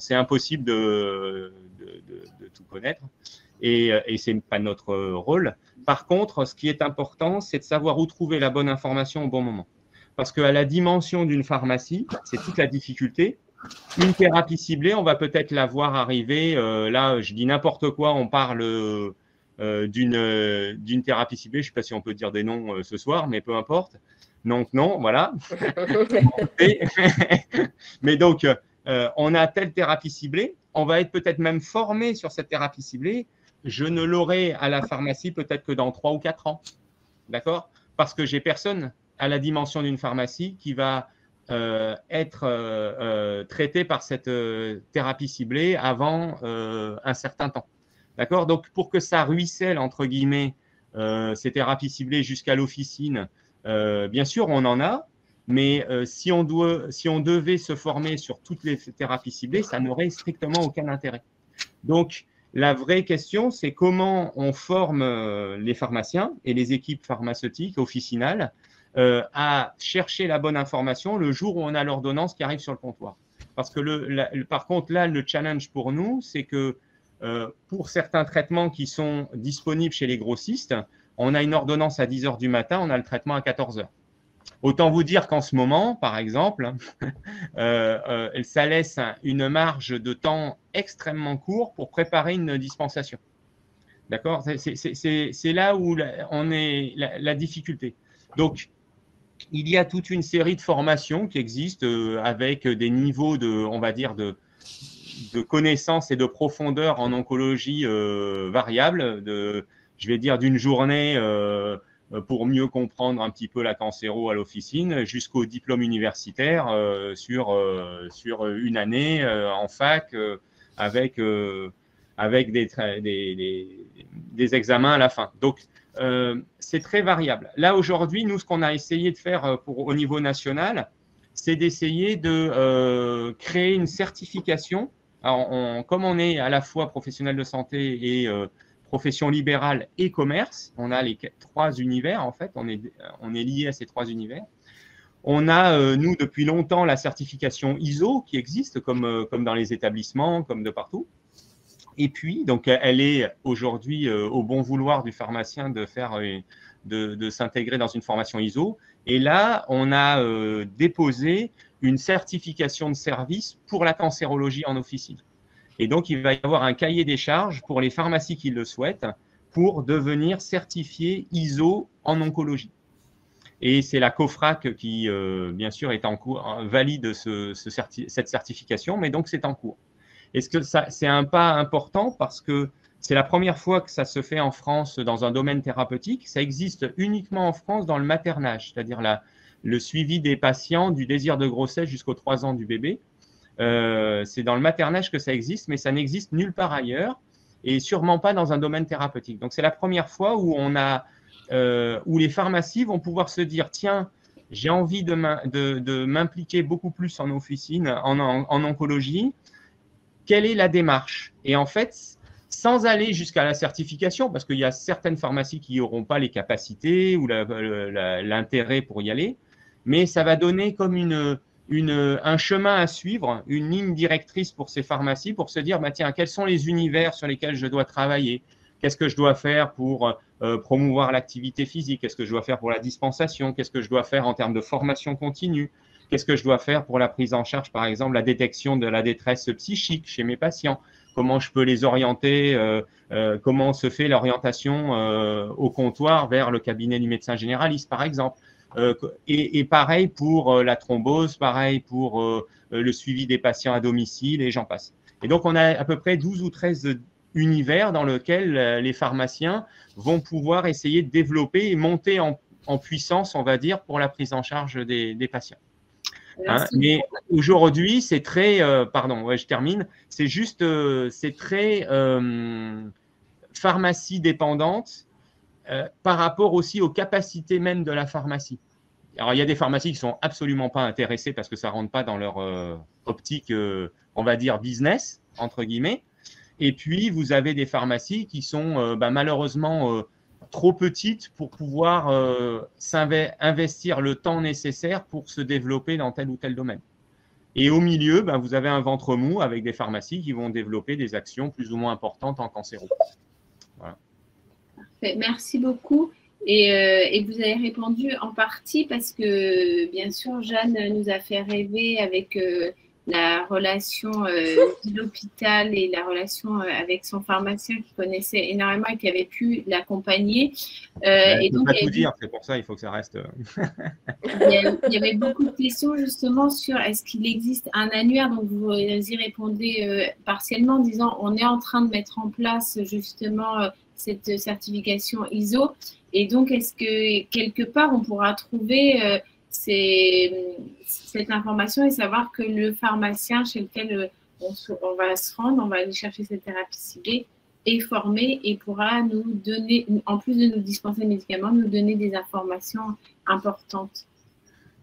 c'est impossible de tout connaître. Et ce n'est pas notre rôle. Par contre, ce qui est important, c'est de savoir où trouver la bonne information au bon moment. Parce qu'à la dimension d'une pharmacie, c'est toute la difficulté. Une thérapie ciblée, on va peut-être la voir arriver. Là, je dis n'importe quoi, on parle d'une thérapie ciblée. Je ne sais pas si on peut dire des noms ce soir, mais peu importe. Donc, non, voilà. Mais donc, on a telle thérapie ciblée. On va être peut-être même formé sur cette thérapie ciblée. Je ne l'aurai à la pharmacie peut-être que dans 3 ou 4 ans. D'accord? Parce que j'ai personne à la dimension d'une pharmacie qui va être traité par cette thérapie ciblée avant un certain temps. D'accord? Donc, pour que ça ruisselle, entre guillemets, ces thérapies ciblées jusqu'à l'officine, bien sûr, on en a, mais si on devait se former sur toutes les thérapies ciblées, ça n'aurait strictement aucun intérêt. Donc, la vraie question, c'est comment on forme les pharmaciens et les équipes pharmaceutiques officinales à chercher la bonne information le jour où on a l'ordonnance qui arrive sur le comptoir. Parce que par contre, là, le challenge pour nous, c'est que pour certains traitements qui sont disponibles chez les grossistes, on a une ordonnance à 10 h du matin, on a le traitement à 14 h. Autant vous dire qu'en ce moment, par exemple, ça laisse une marge de temps extrêmement court pour préparer une dispensation. D'accord? C'est là où on est la difficulté. Donc, il y a toute une série de formations qui existent avec des niveaux on va dire, de connaissances et de profondeur en oncologie variables, je vais dire d'une journée pour mieux comprendre un petit peu la cancéro à l'officine, jusqu'au diplôme universitaire sur une année en fac avec des examens à la fin. Donc, c'est très variable. Là, aujourd'hui, nous, ce qu'on a essayé de faire au niveau national, c'est d'essayer de créer une certification. Alors, comme on est à la fois professionnel de santé et profession libérale et commerce, on a les 3 univers, en fait, on est lié à ces 3 univers. On a, nous, depuis longtemps, la certification ISO qui existe, comme dans les établissements, comme de partout. Et puis, donc, elle est aujourd'hui au bon vouloir du pharmacien de s'intégrer dans une formation ISO. Et là, on a déposé une certification de service pour la cancérologie en officine. Et donc, il va y avoir un cahier des charges pour les pharmacies qui le souhaitent pour devenir certifiées ISO en oncologie. Et c'est la COFRAC qui, bien sûr, est en cours, valide cette certification, mais donc c'est en cours. Est-ce que c'est un pas important parce que c'est la première fois que ça se fait en France dans un domaine thérapeutique. Ça existe uniquement en France dans le maternage, c'est-à-dire le suivi des patients du désir de grossesse jusqu'aux 3 ans du bébé. C'est dans le maternage que ça existe, mais ça n'existe nulle part ailleurs et sûrement pas dans un domaine thérapeutique. Donc, c'est la première fois où où les pharmacies vont pouvoir se dire, tiens, j'ai envie de m'impliquer beaucoup plus en officine, en oncologie. Quelle est la démarche? Et en fait, sans aller jusqu'à la certification, parce qu'il y a certaines pharmacies qui n'auront pas les capacités ou l'intérêt pour y aller, mais ça va donner comme un chemin à suivre, une ligne directrice pour ces pharmacies pour se dire, bah, tiens, quels sont les univers sur lesquels je dois travailler? Qu'est-ce que je dois faire pour promouvoir l'activité physique? Qu'est-ce que je dois faire pour la dispensation? Qu'est-ce que je dois faire en termes de formation continue? Qu'est-ce que je dois faire pour la prise en charge, par exemple, la détection de la détresse psychique chez mes patients? Comment je peux les orienter? Comment se fait l'orientation au comptoir vers le cabinet du médecin généraliste, par exemple? Et pareil pour la thrombose, pareil pour le suivi des patients à domicile, et j'en passe. Et donc, on a à peu près 12 ou 13 univers dans lesquels les pharmaciens vont pouvoir essayer de développer et monter en puissance, on va dire, pour la prise en charge des patients. Hein, mais aujourd'hui, c'est très, pardon, ouais, je termine, c'est juste, c'est très pharmacie dépendante par rapport aussi aux capacités même de la pharmacie. Alors, il y a des pharmacies qui ne sont absolument pas intéressées parce que ça ne rentre pas dans leur optique, on va dire, business, entre guillemets. Et puis, vous avez des pharmacies qui sont malheureusement trop petites pour pouvoir investir le temps nécessaire pour se développer dans tel ou tel domaine. Et au milieu, vous avez un ventre mou avec des pharmacies qui vont développer des actions plus ou moins importantes en cancéro. Voilà. Parfait. Merci beaucoup. Et vous avez répondu en partie parce que, bien sûr, Jeanne nous a fait rêver avec la relation de l'hôpital et la relation avec son pharmacien qui connaissait énormément et qui avait pu l'accompagner. Et donc, pas tout dire, c'est pour ça il faut que ça reste. Il y avait beaucoup de questions justement sur est-ce qu'il existe un annuaire, donc vous y répondez partiellement en disant on est en train de mettre en place justement cette certification ISO et donc est-ce que quelque part on pourra trouver cette information et savoir que le pharmacien chez lequel on va se rendre, on va aller chercher cette thérapie ciblée, est formé et pourra nous donner, en plus de nous dispenser des médicaments, nous donner des informations importantes.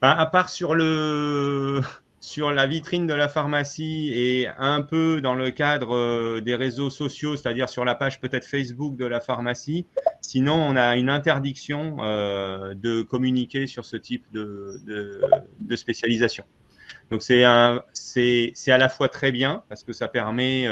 À part sur la vitrine de la pharmacie et un peu dans le cadre des réseaux sociaux, c'est-à-dire sur la page peut-être Facebook de la pharmacie, sinon on a une interdiction de communiquer sur ce type de spécialisation. Donc c'est à la fois très bien parce que ça permet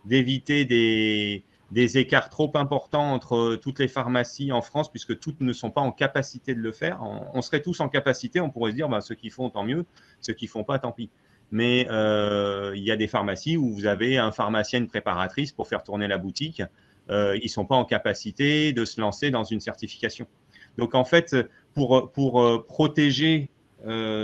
d'éviter des écarts trop importants entre toutes les pharmacies en France, puisque toutes ne sont pas en capacité de le faire. On serait tous en capacité, on pourrait se dire, ceux qui font, tant mieux, ceux qui ne font pas, tant pis. Mais il y a des pharmacies où vous avez un pharmacien, une préparatrice pour faire tourner la boutique. Ils ne sont pas en capacité de se lancer dans une certification. Donc, en fait, pour protéger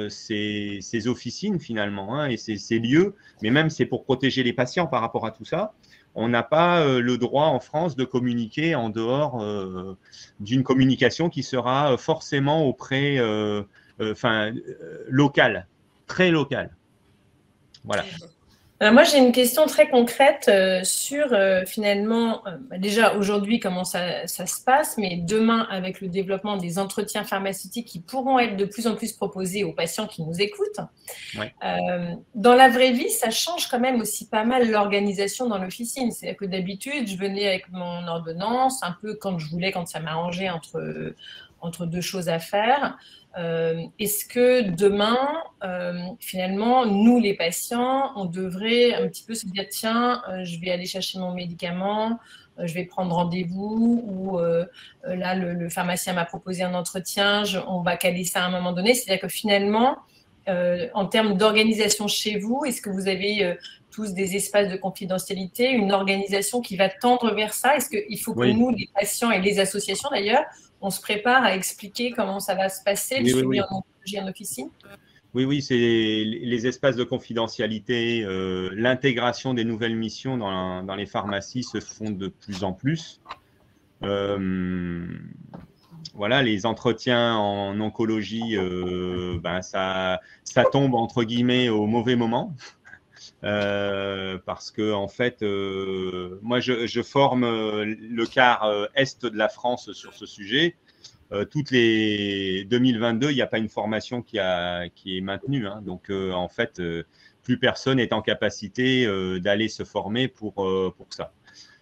ces officines, finalement, et ces lieux, mais même c'est pour protéger les patients par rapport à tout ça, on n'a pas le droit en France de communiquer en dehors d'une communication qui sera forcément auprès, locale, très locale. Voilà. Moi, j'ai une question très concrète sur finalement, déjà aujourd'hui, comment ça se passe, mais demain, avec le développement des entretiens pharmaceutiques qui pourront être de plus en plus proposés aux patients qui nous écoutent. Ouais. Dans la vraie vie, ça change quand même aussi pas mal l'organisation dans l'officine. C'est-à-dire que d'habitude, je venais avec mon ordonnance, un peu quand je voulais, quand ça m'arrangeait entre deux choses à faire. Est-ce que demain, finalement, nous, les patients, on devrait un petit peu se dire, tiens, je vais aller chercher mon médicament, je vais prendre rendez-vous, ou là, le pharmacien m'a proposé un entretien, on va caler ça à un moment donné. C'est-à-dire que finalement, en termes d'organisation chez vous, est-ce que vous avez tous des espaces de confidentialité, une organisation qui va tendre vers ça? Est-ce qu'il faut que nous, les patients et les associations d'ailleurs, on se prépare à expliquer comment ça va se passer, le suivi en oncologie en officine? Oui, c'est les espaces de confidentialité, l'intégration des nouvelles missions dans les pharmacies se font de plus en plus. Voilà, les entretiens en oncologie, ça tombe entre guillemets au mauvais moment. Parce que en fait, moi je forme le quart est de la France sur ce sujet. Toutes les 2022, il n'y a pas une formation qui est maintenue. Hein. Donc en fait, plus personne n'est en capacité d'aller se former pour ça.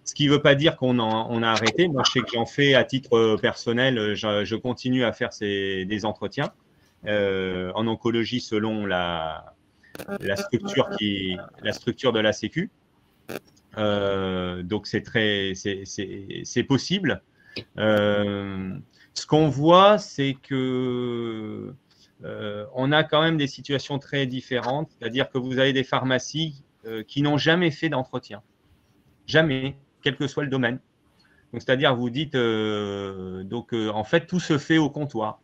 Ce qui ne veut pas dire qu'on a arrêté. Moi, je sais que j'en fais à titre personnel. Je continue à faire des entretiens en oncologie selon la structure de la Sécu. Donc, c'est possible. Ce qu'on voit, c'est que on a quand même des situations très différentes. C'est-à-dire que vous avez des pharmacies qui n'ont jamais fait d'entretien. Jamais, quel que soit le domaine. Donc, c'est-à-dire, vous dites, en fait, tout se fait au comptoir.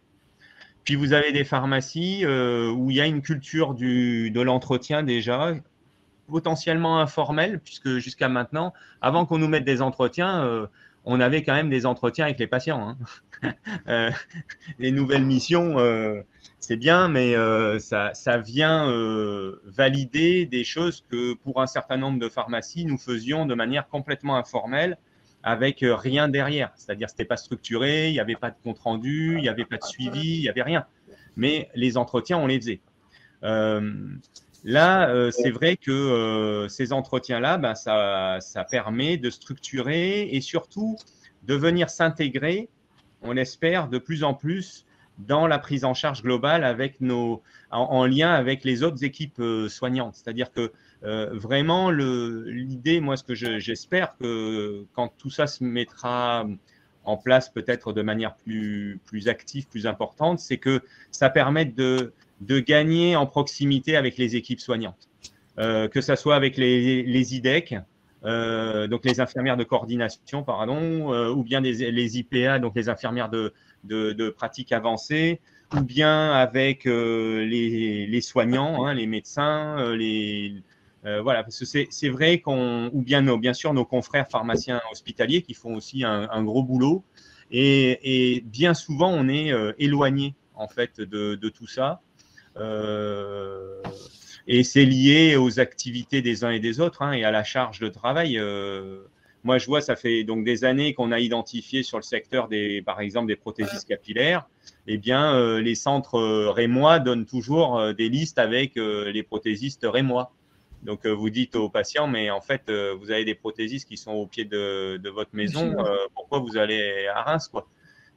Puis, vous avez des pharmacies où il y a une culture de l'entretien déjà, potentiellement informelle, puisque jusqu'à maintenant, avant qu'on nous mette des entretiens, on avait quand même des entretiens avec les patients. Hein. Les nouvelles missions, c'est bien, mais ça vient valider des choses que pour un certain nombre de pharmacies, nous faisions de manière complètement informelle, avec rien derrière. C'est-à-dire que ce n'était pas structuré, il n'y avait pas de compte-rendu, il n'y avait pas de suivi, il n'y avait rien. Mais les entretiens, on les faisait. Là, c'est vrai que ces entretiens-là, ça permet de structurer et surtout de venir s'intégrer, on l'espère, de plus en plus dans la prise en charge globale en lien avec les autres équipes soignantes. C'est-à-dire que vraiment, l'idée, moi, ce que j'espère, que quand tout ça se mettra en place peut-être de manière plus active, plus importante, c'est que ça permet de gagner en proximité avec les équipes soignantes, que ce soit avec les IDEC, donc les infirmières de coordination, pardon, ou bien les IPA, donc les infirmières de pratique avancée, ou bien avec les soignants, hein, les médecins, voilà, parce que c'est vrai ou bien bien sûr nos confrères pharmaciens hospitaliers qui font aussi un gros boulot, et bien souvent on est éloigné en fait de tout ça. Et c'est lié aux activités des uns et des autres, hein, et à la charge de travail. Moi, je vois, ça fait donc des années qu'on a identifié sur le secteur par exemple, des prothésistes capillaires. Eh bien, les centres rémois donnent toujours des listes avec les prothésistes rémois. Donc, vous dites aux patients, mais en fait, vous avez des prothésistes qui sont au pied de votre maison. Pourquoi vous allez à Reims, quoi?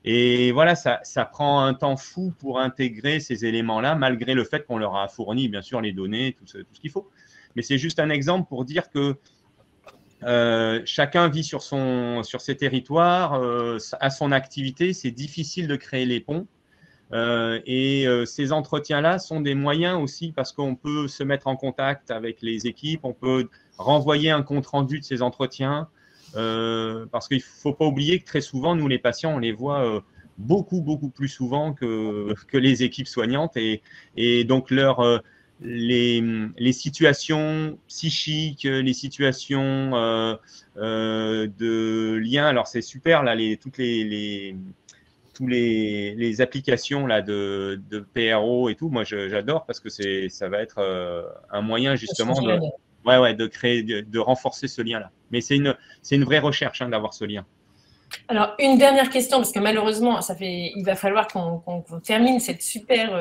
Et voilà, ça prend un temps fou pour intégrer ces éléments-là, malgré le fait qu'on leur a fourni, bien sûr, les données, tout ce qu'il faut. Mais c'est juste un exemple pour dire que chacun vit sur ses territoires, à son activité. C'est difficile de créer les ponts. Et ces entretiens-là sont des moyens aussi parce qu'on peut se mettre en contact avec les équipes, on peut renvoyer un compte-rendu de ces entretiens. Parce qu'il ne faut pas oublier que très souvent, nous, les patients, on les voit beaucoup plus souvent que les équipes soignantes. Et donc, les situations psychiques, les situations de lien. Alors, c'est super, là, toutes les applications là, de PRO et tout. Moi, j'adore parce que ça va être un moyen justement de créer, de renforcer ce lien-là. Mais c'est une vraie recherche, hein, d'avoir ce lien. Alors, une dernière question, parce que malheureusement, il va falloir qu'on termine cette super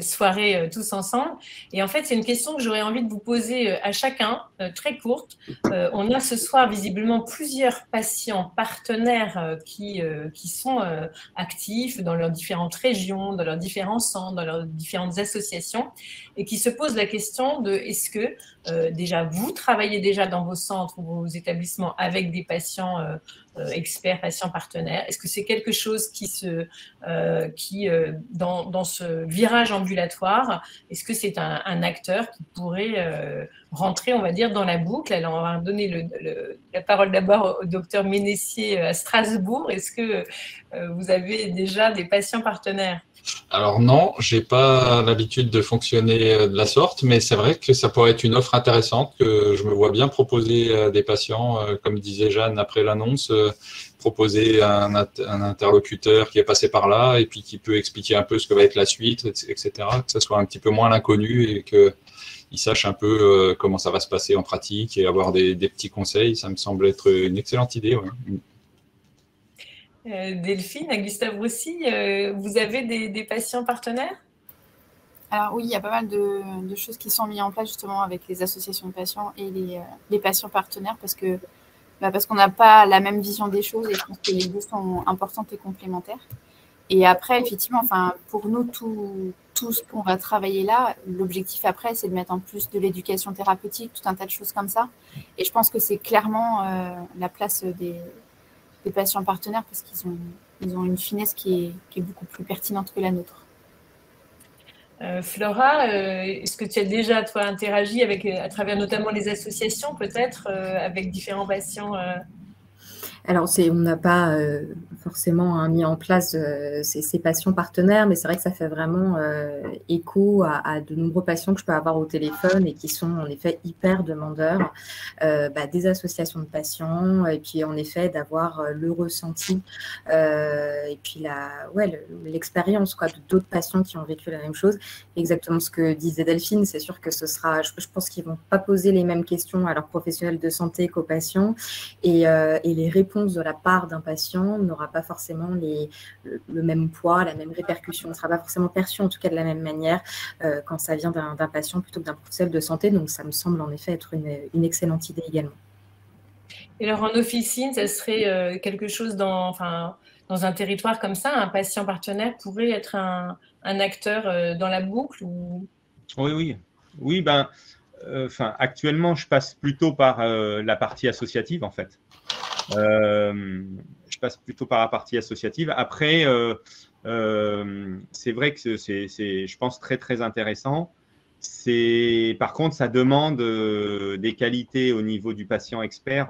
soirée tous ensemble. Et en fait, c'est une question que j'aurais envie de vous poser à chacun, très courte. On a ce soir visiblement plusieurs patients partenaires qui sont actifs dans leurs différentes régions, dans leurs différents centres, dans leurs différentes associations, et qui se posent la question de est-ce que déjà vous travaillez déjà dans vos centres ou vos établissements avec des patients experts, patients partenaires? Est-ce que c'est quelque chose dans ce virage ambulatoire, est-ce que c'est un acteur qui pourrait rentrer, on va dire, dans la boucle? Alors, on va donner la parole d'abord au docteur Ménessier à Strasbourg. Est-ce que vous avez déjà des patients partenaires? Alors non, j'ai pas l'habitude de fonctionner de la sorte, mais c'est vrai que ça pourrait être une offre intéressante que je me vois bien proposer à des patients, comme disait Jeanne après l'annonce, proposer un interlocuteur qui est passé par là et puis qui peut expliquer un peu ce que va être la suite, etc., que ça soit un petit peu moins l'inconnu et qu'ils sachent un peu comment ça va se passer en pratique et avoir des petits conseils. Ça me semble être une excellente idée. Ouais. Delphine, à Gustave Roussy, vous avez des patients partenaires? Alors oui, il y a pas mal de choses qui sont mises en place justement avec les associations de patients et les patients partenaires parce qu'on n'a pas la même vision des choses et je pense que les deux sont importantes et complémentaires. Et après, effectivement, pour nous, tout ce qu'on va travailler là, l'objectif après, c'est de mettre en plus de l'éducation thérapeutique, tout un tas de choses comme ça. Et je pense que c'est clairement la place des patients partenaires parce qu'ils ont une finesse qui est beaucoup plus pertinente que la nôtre. Flora, est-ce que tu as déjà, toi, interagi à travers notamment les associations, peut-être, avec différents patients Alors, on n'a pas forcément mis en place ces patients partenaires, mais c'est vrai que ça fait vraiment écho à de nombreux patients que je peux avoir au téléphone et qui sont en effet hyper demandeurs des associations de patients et puis en effet d'avoir le ressenti et puis l'expérience d'autres patients qui ont vécu la même chose. Exactement ce que disait Delphine, c'est sûr que ce sera, je pense qu'ils ne vont pas poser les mêmes questions à leurs professionnels de santé qu'aux patients et les réponses de la part d'un patient n'aura pas forcément le même poids, la même répercussion, ne sera pas forcément perçu en tout cas de la même manière quand ça vient d'un patient plutôt que d'un professionnel de santé. Donc ça me semble en effet être une excellente idée également. Et alors en officine, ça serait quelque chose dans un territoire comme ça, un patient partenaire pourrait être un acteur dans la boucle ou... Oui, actuellement, je passe plutôt par la partie associative, en fait. Je passe plutôt par la partie associative. Après, c'est vrai que c'est, je pense, très, très intéressant. Par contre, ça demande des qualités au niveau du patient expert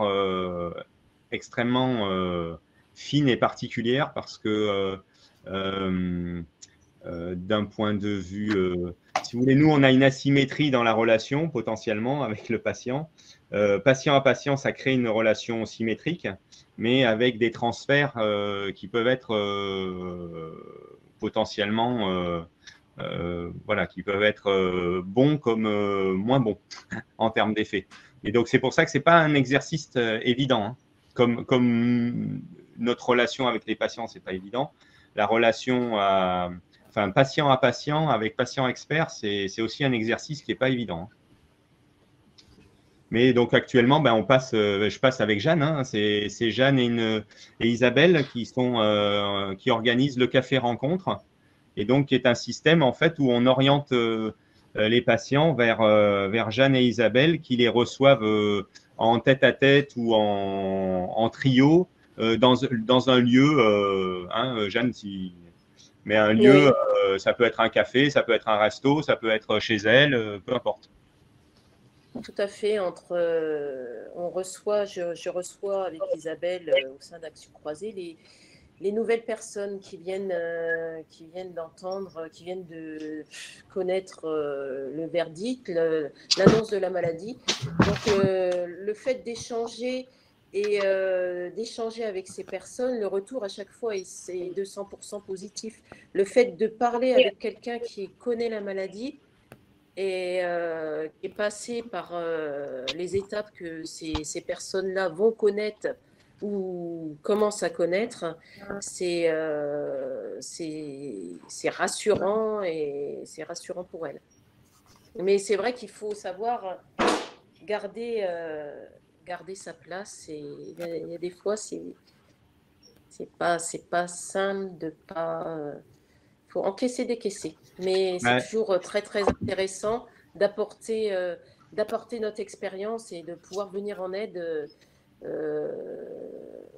extrêmement fines et particulières parce que d'un point de vue, si vous voulez, nous, on a une asymétrie dans la relation potentiellement avec le patient. Patient à patient, ça crée une relation symétrique, mais avec des transferts qui peuvent être potentiellement, voilà, qui peuvent être bons comme moins bons en termes d'effet. Et donc, c'est pour ça que ce n'est pas un exercice évident. Hein. Comme notre relation avec les patients, ce n'est pas évident. La relation patient à patient avec patient expert, c'est aussi un exercice qui n'est pas évident. Mais donc actuellement, je passe avec Jeanne. Hein, c'est Jeanne et Isabelle qui organisent le café rencontre, et donc qui est un système en fait où on oriente les patients vers Jeanne et Isabelle qui les reçoivent en tête-à-tête ou en trio dans un lieu. Jeanne, mais un lieu, oui. Ça peut être un café, ça peut être un resto, ça peut être chez elle, peu importe. Tout à fait. Je reçois avec Isabelle au sein d'Action Croisée les nouvelles personnes qui viennent d'entendre, qui viennent de connaître le verdict, l'annonce de la maladie. Donc, le fait d'échanger et d'échanger avec ces personnes, le retour à chaque fois est 200% positif. Le fait de parler avec quelqu'un qui connaît la maladie et qui est passé par les étapes que ces personnes-là vont connaître ou commencent à connaître, c'est rassurant et c'est rassurant pour elles. Mais c'est vrai qu'il faut savoir garder sa place. Et il y a des fois, c'est pas simple de pas. Faut encaisser, décaisser. Mais c'est toujours très très intéressant d'apporter notre expérience et de pouvoir venir en aide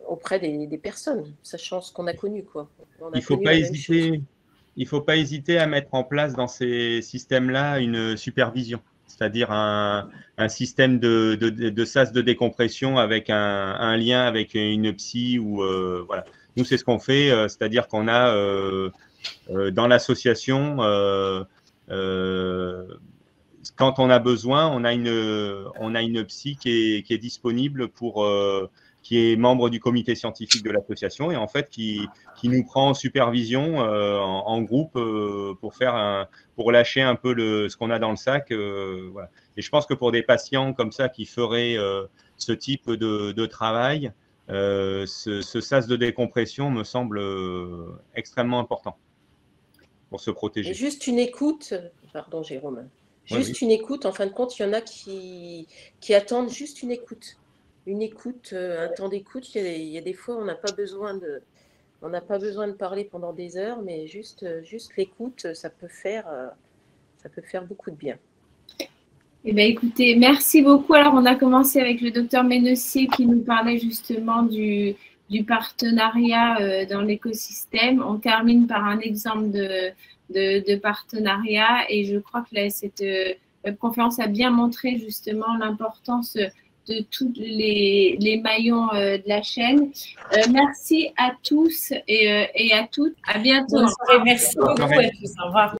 auprès des personnes, sachant ce qu'on a connu, quoi. Il faut pas hésiter à mettre en place dans ces systèmes-là une supervision. C'est-à-dire un système de sas de décompression avec un lien avec une psy ou voilà. Nous, c'est ce qu'on fait, c'est-à-dire qu'on a dans l'association, quand on a besoin, on a une psy qui est disponible qui est membre du comité scientifique de l'association et en fait qui nous prend en supervision en groupe pour lâcher un peu ce qu'on a dans le sac. Voilà. Et je pense que pour des patients comme ça qui feraient ce type de travail, ce sas de décompression me semble extrêmement important pour se protéger. Et juste une écoute, pardon Jérôme, une écoute, en fin de compte, il y en a qui attendent juste une écoute, un temps d'écoute. Il y a des fois, on n'a pas besoin de parler pendant des heures, mais juste l'écoute, ça peut faire beaucoup de bien. Eh bien, écoutez, merci beaucoup. Alors, on a commencé avec le docteur Ménessier qui nous parlait justement du partenariat dans l'écosystème. On termine par un exemple de partenariat et je crois que cette conférence a bien montré justement l'importance de tous les maillons de la chaîne. Merci à tous et à toutes. À bientôt. Bonne soirée. Merci beaucoup à tous. Au revoir.